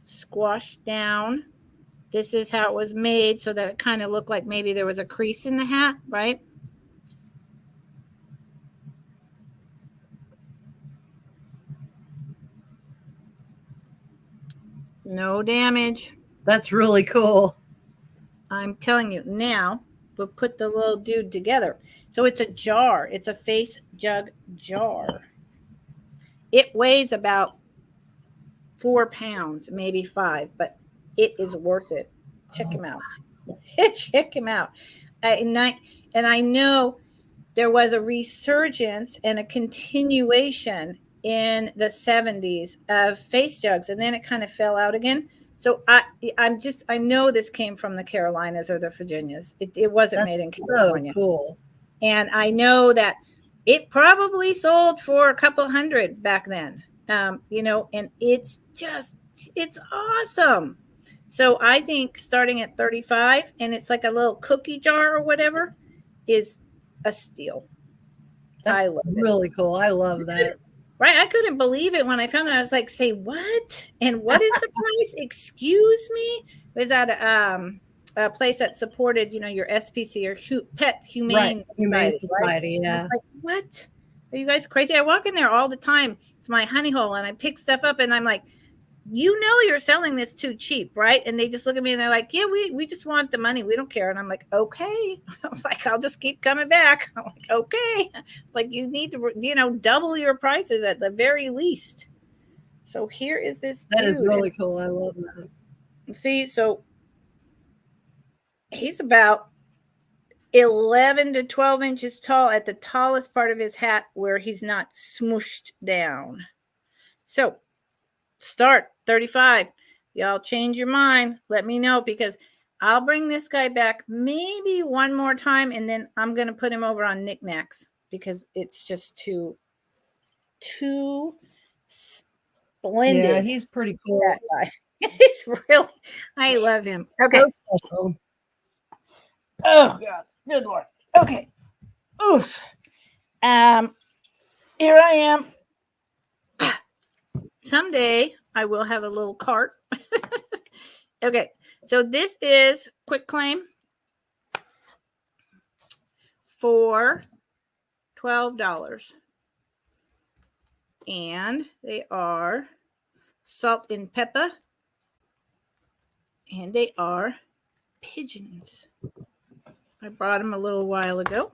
Squashed down. This is how it was made so that it kind of looked like maybe there was a crease in the hat, right? No damage. That's really cool. I'm telling you. Now, we'll put the little dude together. So it's a jar. It's a face jug jar. It weighs about 4 pounds, maybe 5, but it is worth it. Check him out. Check him out. And I know there was a resurgence and a continuation in the 70s of face jugs, and then it kind of fell out again. So I know this came from the Carolinas or the Virginias. It wasn't made in California. So cool. And I know that it probably sold for a couple hundred back then. And it's awesome. So I think starting at 35, and it's like a little cookie jar or whatever, is a steal. That's really cool. I love that. Right? I couldn't believe it when I found it. I was like, say what? And what is the price? Excuse me? Was that a place that supported, your SPC or Pet Humane Society, yeah. I was like, what? Are you guys crazy? I walk in there all the time. It's my honey hole, and I pick stuff up, and I'm like, you're selling this too cheap, right? And they just look at me and they're like, yeah, we just want the money. We don't care. And I'm like, okay. I'm like, I'll just keep coming back. I'm like, okay. Like, you need to, double your prices at the very least. So here is this dude. That is really cool. I love that. See, so he's about 11 to 12 inches tall at the tallest part of his hat where he's not smooshed down. So start 35. Y'all change your mind. Let me know, because I'll bring this guy back maybe one more time, and then I'm going to put him over on knickknacks because it's just too splendid. Yeah, he's pretty cool. That guy. He's really, I love him. Okay. So special. Oh God, good Lord. Okay. Oof. Here I am. Someday I will have a little cart. Okay, so this is quick claim for $12. And they are salt and pepper. And they are pigeons. I brought them a little while ago.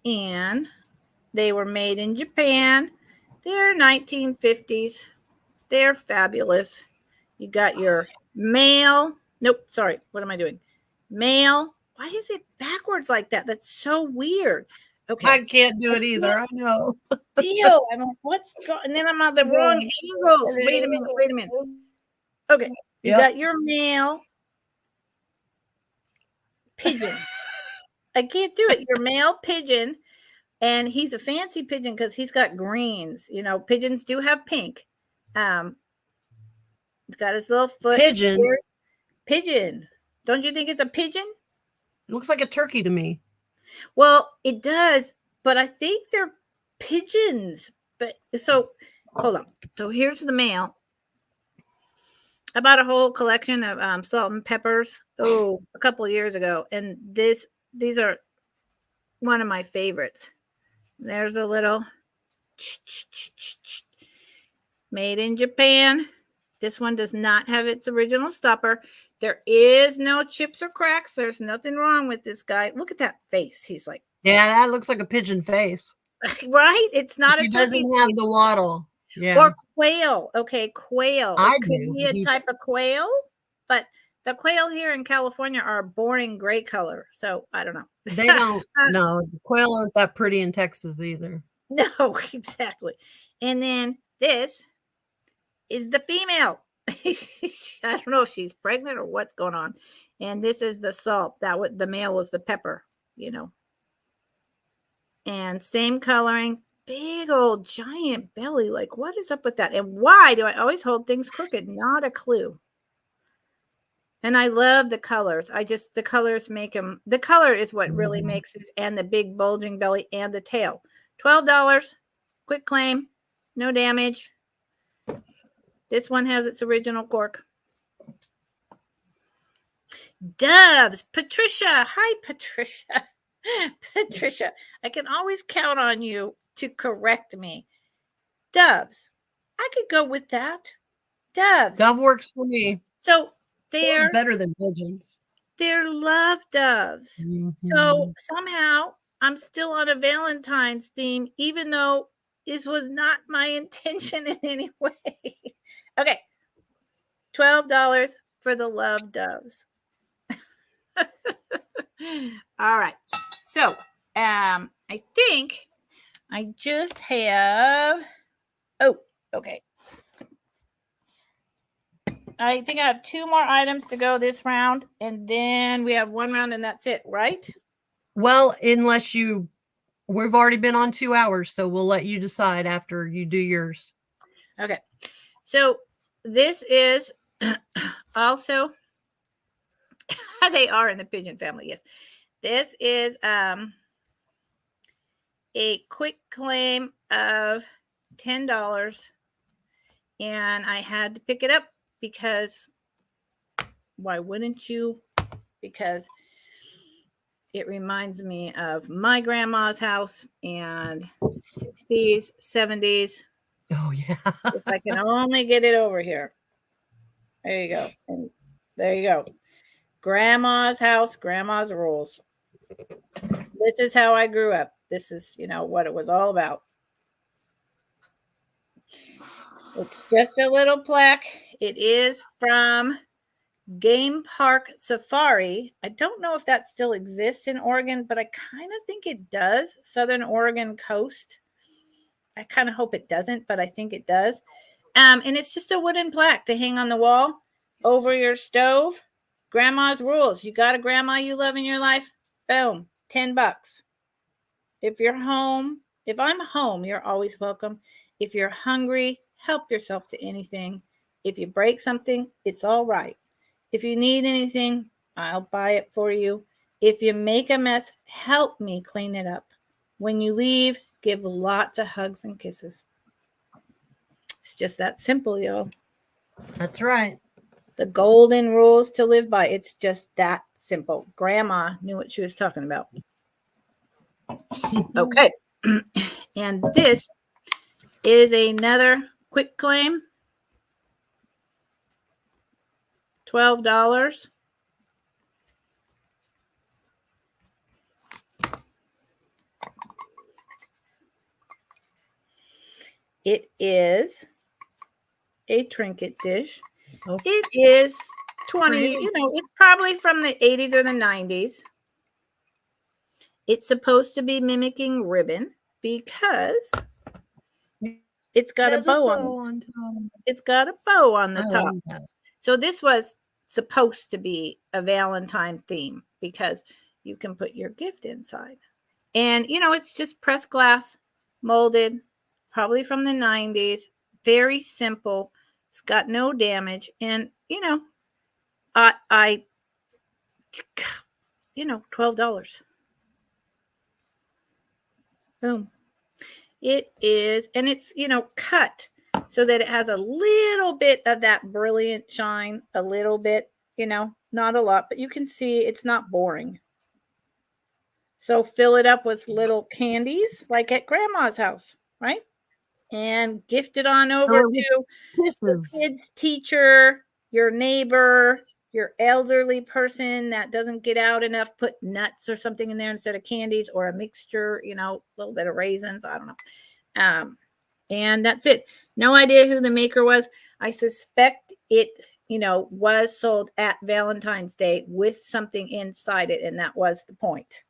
And they were made in Japan. They're 1950s. They're fabulous. You got your male. Nope, sorry. What am I doing? Male. Why is it backwards like that? That's so weird. Okay. I can't do it either. I know. Ew. I'm like, what's going on? And then I'm on the wrong angles. Wait a minute. Okay. You got your male pigeon. I can't do it. Your male pigeon. And he's a fancy pigeon because he's got greens. Pigeons do have pink. He's got his little foot. Pigeon. Don't you think it's a pigeon? It looks like a turkey to me. Well, it does, but I think they're pigeons. But so, hold on. So here's the male. I bought a whole collection of salt and peppers a couple of years ago, and these are one of my favorites. There's a little made in Japan. This one does not have its original stopper. There is no chips or cracks. There's nothing wrong with this guy. Look at that face. He's like, yeah, that looks like a pigeon face. Right? It's not he doesn't have the waddle. Yeah. Or quail. Okay, quail. I could be a type of quail, but the quail here in California are a boring gray color. So I don't know. They don't. No, the quail aren't that pretty in Texas either. No, exactly. And then this is the female. I don't know if she's pregnant or what's going on. And this is the salt. The male was the pepper, And same coloring, big old giant belly. Like, what is up with that? And why do I always hold things crooked? Not a clue. And I love the colors. The colors make them, the color is what really makes this, and the big bulging belly and the tail. $12, quick claim, no damage. This one has its original cork. Doves, Patricia. Hi, Patricia. Patricia, I can always count on you to correct me. Doves. I could go with that. Doves. Dove works for me. So Sounds better than pigeons. they're love doves. So somehow I'm still on a Valentine's theme, even though this was not my intention in any way. Okay. $12 for the love doves. All right. So I think I just have, oh, okay. I think I have 2 more items to go this round, and then we have 1 round and that's it, right? Well, unless we've already been on 2 hours, so we'll let you decide after you do yours. Okay. So this is also, they are in the pigeon family, yes. This is a quick claim of $10, and I had to pick it up because why wouldn't you? Because it reminds me of my grandma's house and 60s, 70s. Oh, yeah. If I can only get it over here. There you go. And there you go. Grandma's house, grandma's rules. This is how I grew up. This is, what it was all about. It's just a little plaque. It is from Game Park Safari. I don't know if that still exists in Oregon, but I kind of think it does. Southern Oregon coast. I kind of hope it doesn't, but I think it does. And it's just a wooden plaque to hang on the wall over your stove. Grandma's rules. You got a grandma you love in your life? Boom, $10. If you're home, if I'm home, you're always welcome. If you're hungry, help yourself to anything. If you break something, it's all right. If you need anything, I'll buy it for you. If you make a mess, help me clean it up. When you leave, give lots of hugs and kisses. It's just that simple, y'all. That's right. The golden rules to live by. It's just that simple. Grandma knew what she was talking about. Okay. And this is another quick claim. $12. It is a trinket dish. Oh. It is 20, it's probably from the 80s or the 90s. It's supposed to be mimicking ribbon because it's got a bow on top. It's got a bow on the top. So this was supposed to be a Valentine theme because you can put your gift inside. And, it's just pressed glass, molded, probably from the 90s. Very simple. It's got no damage. And, I $12. Boom. It is, and it's, cut so that it has a little bit of that brilliant shine, a little bit, not a lot, but you can see it's not boring. So fill it up with little candies like at grandma's house, right? And gift it on over to your kid's teacher, your neighbor, your elderly person that doesn't get out enough. Put nuts or something in there instead of candies, or a mixture, a little bit of raisins. I don't know. And that's it. No idea who the maker was. I suspect it, was sold at Valentine's Day with something inside it, and that was the point.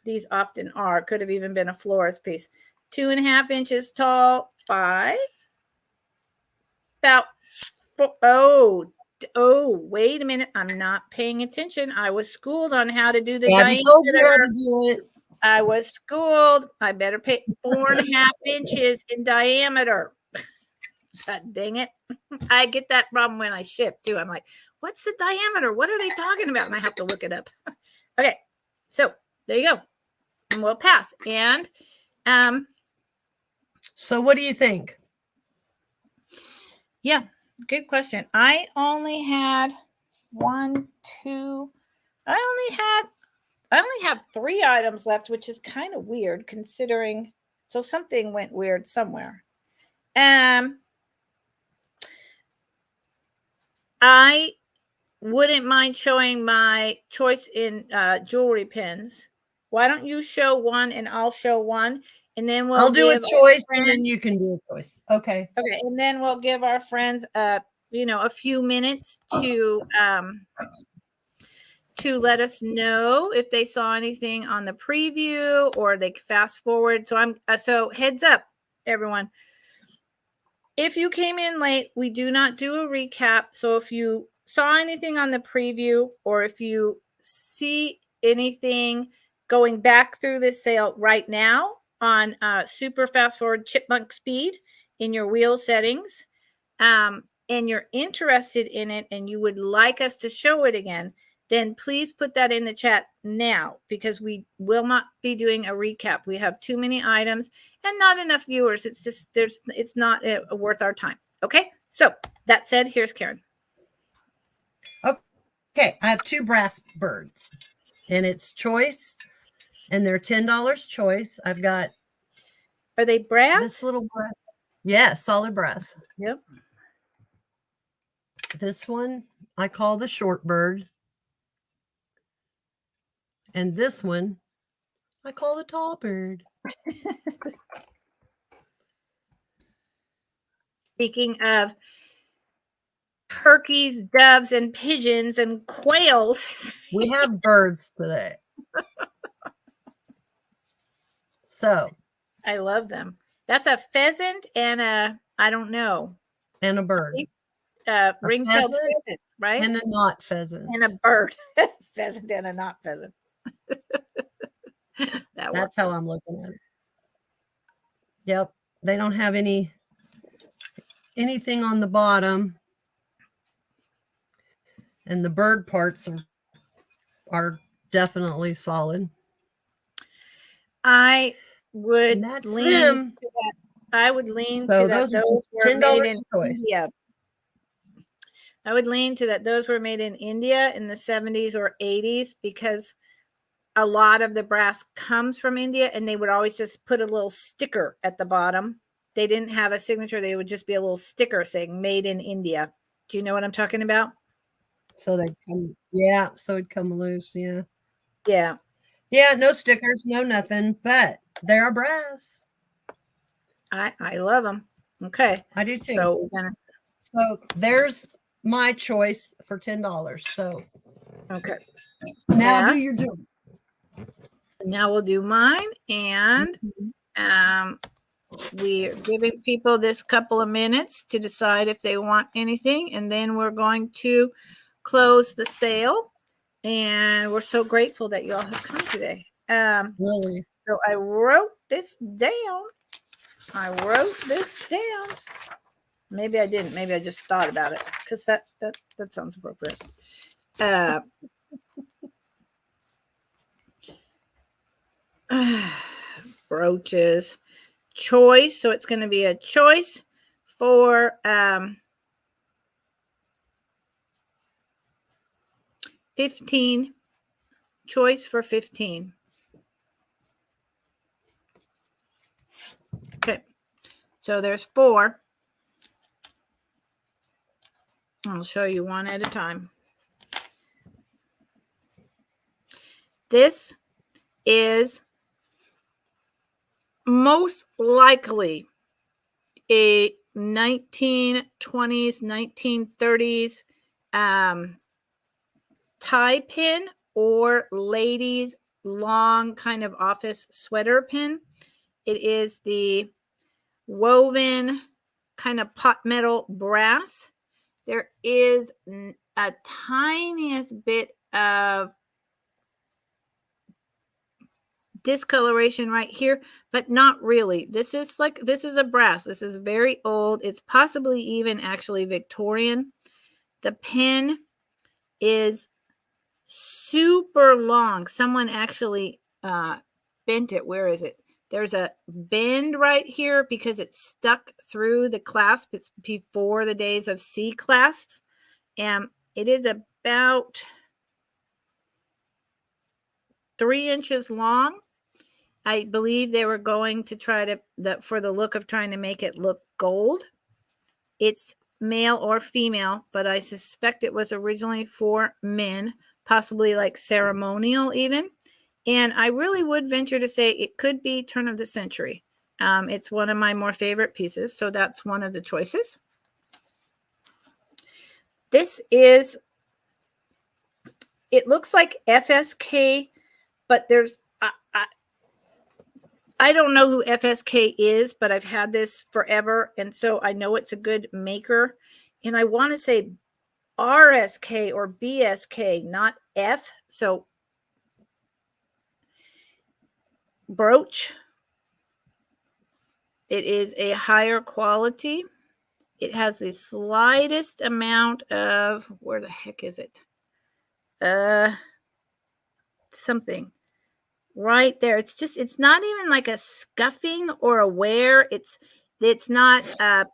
These often are. Could have even been a florist piece. 2.5 inches tall by about 4. Oh, wait a minute. I'm not paying attention. I was schooled on how to do the diameter. Told you how to do it. I was schooled. I better pay 4.5 inches in diameter. God dang it. I get that problem when I ship too. I'm like, what's the diameter? What are they talking about? And I have to look it up. Okay. So there you go. And we'll pass. And so what do you think? Yeah, good question. I only had one, two. I only have 3 items left, which is kind of weird considering. So something went weird somewhere. I wouldn't mind showing my choice in jewelry pins. Why don't you show one and I'll show one, and then I'll do a choice and then you can do a choice. Okay. Okay, and then we'll give our friends a few minutes to let us know if they saw anything on the preview or they fast forward. So heads up, everyone. If you came in late, we do not do a recap. So if you saw anything on the preview or if you see anything going back through this sale right now on super fast forward chipmunk speed in your wheel settings, and you're interested in it and you would like us to show it again, then please put that in the chat now, because we will not be doing a recap. We have too many items and not enough viewers. It's not worth our time. Okay. So that said, here's Karen. Okay. I have 2 brass birds and it's choice and they're $10 choice. I've got. Are they brass? This little brass. Yeah, solid brass. Yep. This one I call the short bird. And this one I call the tall bird. Speaking of turkeys, doves, and pigeons and quails, we have birds today. So I love them. That's a pheasant and a, I don't know. And a bird. Ring-tailed pheasant, right? And a not pheasant. And a bird. Pheasant and a not pheasant. That's how I'm looking at it. Yep. They don't have anything on the bottom. And the bird parts are definitely solid. I would lean to that. I would lean to that those were made in India. I would lean to that those were made in India in the 70s or 80s, because a lot of the brass comes from India, and they would always just put a little sticker at the bottom. They didn't have a signature. They would just be a little sticker saying made in India. Do you know what I'm talking about? So they'd come, yeah. So it'd come loose. Yeah. Yeah. Yeah. No stickers, no nothing, but they are brass. I love them. Okay. I do too. So there's my choice for $10. So okay. Now do your job. Now we'll do mine, and we're giving people this couple of minutes to decide if they want anything, and then we're going to close the sale. And we're so grateful that you all have come today. Really? So I wrote this down. Maybe I didn't. Maybe I just thought about it, because that sounds appropriate. Brooches choice. So it's going to be a choice for 15. Choice for 15. Okay. So there's 4. I'll show you one at a time. This is most likely a 1920s, 1930s tie pin or ladies' long kind of office sweater pin. It is the woven kind of pot metal brass. There is a tiniest bit of discoloration right here, but not really. This is a brass. This is very old. It's possibly even actually Victorian. The pin is super long. Someone actually bent it. Where is it? There's a bend right here because it's stuck through the clasp. It's before the days of C clasps. And it is about 3 inches long. I believe they were going to try to, for the look of trying to make it look gold. It's male or female, but I suspect it was originally for men, possibly like ceremonial even. And I really would venture to say it could be turn of the century. It's one of my more favorite pieces, so that's one of the choices. This is, it looks like FSK, but there's, I don't know who FSK is, but I've had this forever, and so I know it's a good maker. And I want to say RSK or BSK, not F. So brooch. It is a higher quality. It has the slightest amount of, where the heck is it? Something right there. It's not even like a scuffing or a wear. It's not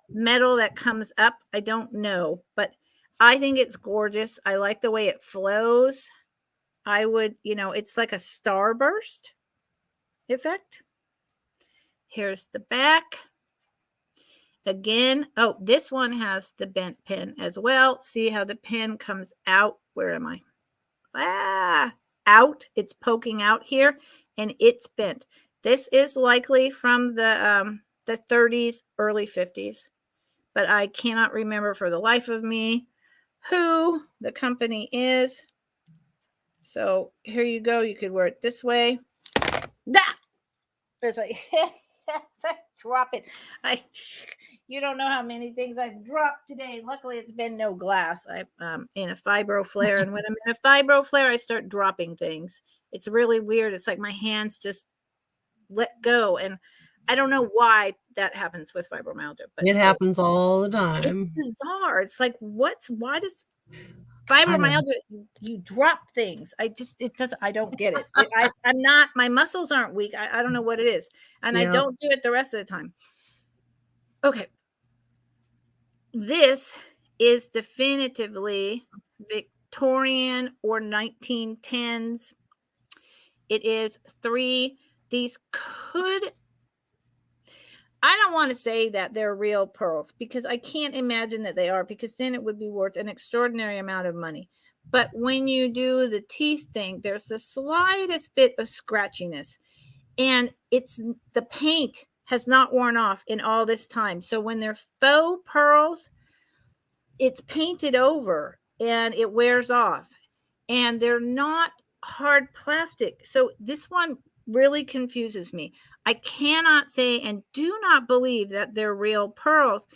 metal that comes up. I don't know, but I think it's gorgeous. I like the way it flows. I would, it's like a starburst effect. Here's the back. Again, oh, this one has the bent pin as well. See how the pin comes out? Where am I? Out. It's poking out here, and it's bent. This is likely from the 30s, early 50s, but I cannot remember for the life of me who the company is. So here you go. You could wear it this way. It's like drop it. You don't know how many things I've dropped today. Luckily, it's been no glass. I'm in a fibro flare, and when I'm in a fibro flare, I start dropping things. It's really weird. It's like my hands just let go, and I don't know why that happens with fibromyalgia. But it happens all the time. It's bizarre. It's like why does fibromyalgia, you drop things? I don't get it. I'm not, my muscles aren't weak. I don't know what it is. And I don't do it the rest of the time. Okay. This is definitively Victorian or 1910s. It is 3. These could, I don't want to say that they're real pearls because I can't imagine that they are, because then it would be worth an extraordinary amount of money. But when you do the teeth thing, there's the slightest bit of scratchiness, and the paint has not worn off in all this time. So when they're faux pearls, it's painted over and it wears off, and they're not hard plastic. So this one really confuses me. I cannot say and do not believe that they're real pearls,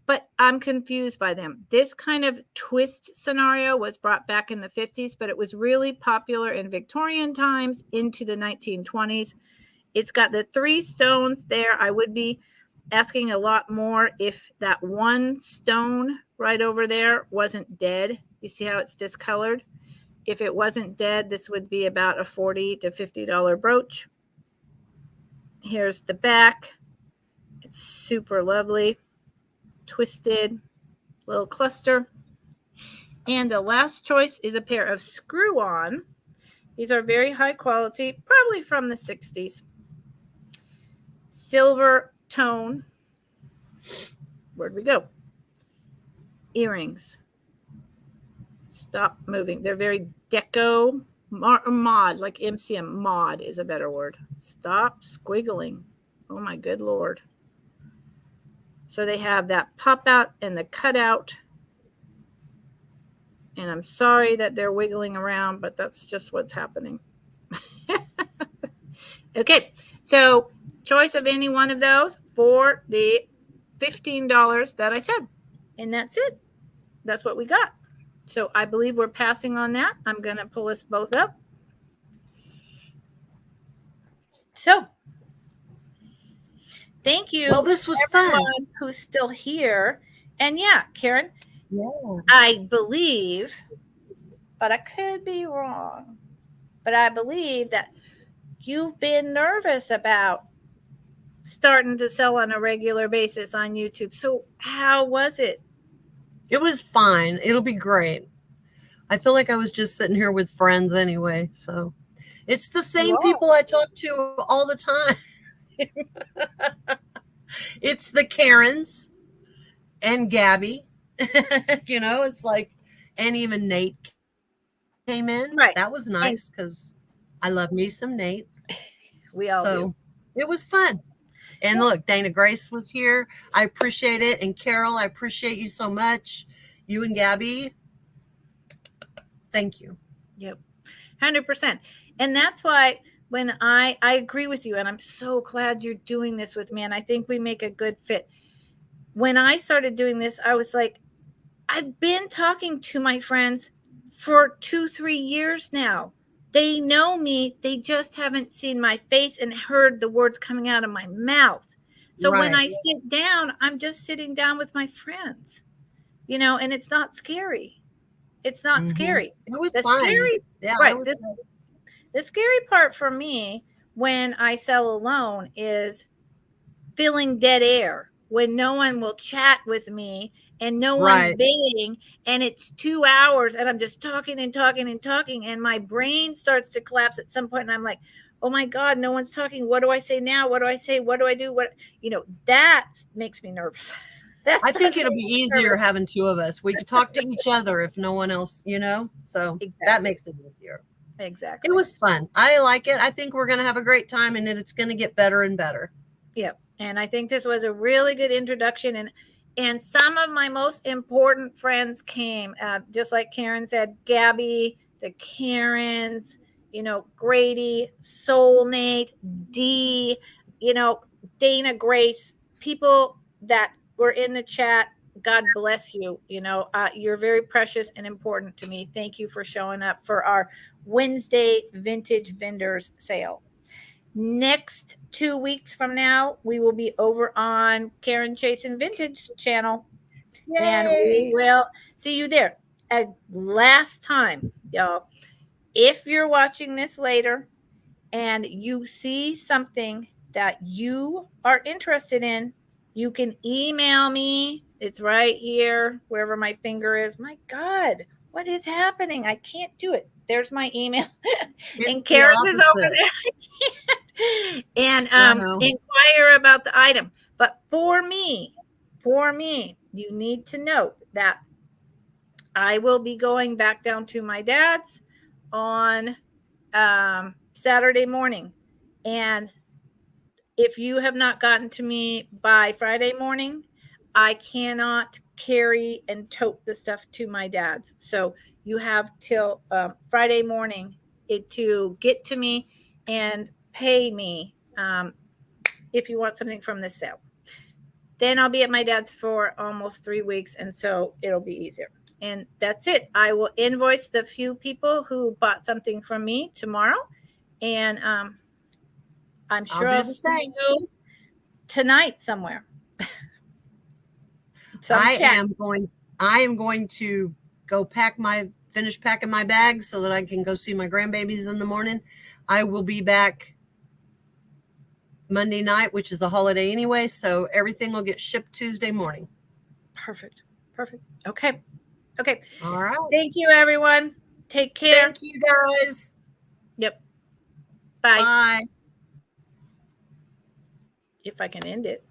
but I'm confused by them. This kind of twist scenario was brought back in the 50s, but it was really popular in Victorian times into the 1920s. It's got the 3 stones there. I would be asking a lot more if that one stone right over there wasn't dead. You see how it's discolored? If it wasn't dead, this would be about a $40 to $50 brooch. Here's the back. It's super lovely. Twisted little cluster. And the last choice is a pair of screw-on. These are very high quality, probably from the 60s. Silver tone. Where'd we go? Earrings. Stop moving. They're very deco mod, like MCM. Mod is a better word. Stop squiggling. Oh my good Lord. So they have that pop out and the cutout. And I'm sorry that they're wiggling around, but that's just what's happening. Okay, so choice of any one of those for the $15 that I said. And that's it. That's what we got. So I believe we're passing on that. I'm going to pull us both up. So thank you, Well, this was fun. everyone who's still here. And yeah, Karen, Yeah. I believe, but I could be wrong, but I believe that you've been nervous about starting to sell on a regular basis on YouTube. So how was it? It was fine. It'll be great. I feel like I was just sitting here with friends anyway. So it's the same people I talk to all the time. It's the Karens and Gabby. It's like, and even Nate came in. Right. That was nice because I love me some Nate. We all do. So it was fun. And look, Dana Grace was here. I appreciate it. And Carol, I appreciate you so much. You and Gabby, thank you. Yep. 100%. And that's why when I agree with you, and I'm so glad you're doing this with me, and I think we make a good fit. When I started doing this, I was like, I've been talking to my friends for 2-3 years now. They know me. They just haven't seen my face and heard the words coming out of my mouth. So when I sit down, I'm just sitting down with my friends, and it's not scary. It's not scary. It was The fun. scary, Yeah, right. The scary part for me when I sell alone is filling dead air when no one will chat with me and no one's baiting, and it's 2 hours and I'm just talking and talking and talking, and my brain starts to collapse at some point, and I'm like, oh my God, no one's talking. What do I say now? What do I say? What do I do? That makes me nervous. I think it'll be easier having two of us. We could talk to each other if no one else, so that makes it easier. Exactly. It was fun. I like it. I think we're going to have a great time, and it's going to get better and better. Yep. And I think this was a really good introduction. And some of my most important friends came, just like Karen said, Gabby, the Karens, Grady, Soulmate, Dee, Dana Grace, people that were in the chat. God bless you. You're very precious and important to me. Thank you for showing up for our Wednesday Vintage Vendors sale. Next 2 weeks from now, we will be over on Karen Chasin Vintage channel. Yay! And we will see you there. And last time, y'all, if you're watching this later and you see something that you are interested in, you can email me. It's right here, wherever my finger is. My God, what is happening? I can't do it. There's my email. And Karen is over there. And inquire about the item. But for me, you need to note that I will be going back down to my dad's on Saturday morning. And if you have not gotten to me by Friday morning, I cannot carry and tote the stuff to my dad's. So you have till Friday morning to get to me and pay me if you want something from this sale. Then I'll be at my dad's for almost 3 weeks, and so it'll be easier. And that's it. I will invoice the few people who bought something from me tomorrow, and I'm sure I'll see you tonight somewhere. I am going to go finish packing my bags so that I can go see my grandbabies in the morning. I will be back Monday night, which is a holiday anyway, so everything will get shipped Tuesday morning. Perfect. Okay. All right. Thank you, everyone. Take care. Thank you, guys. Yep. Bye. Bye. If I can end it.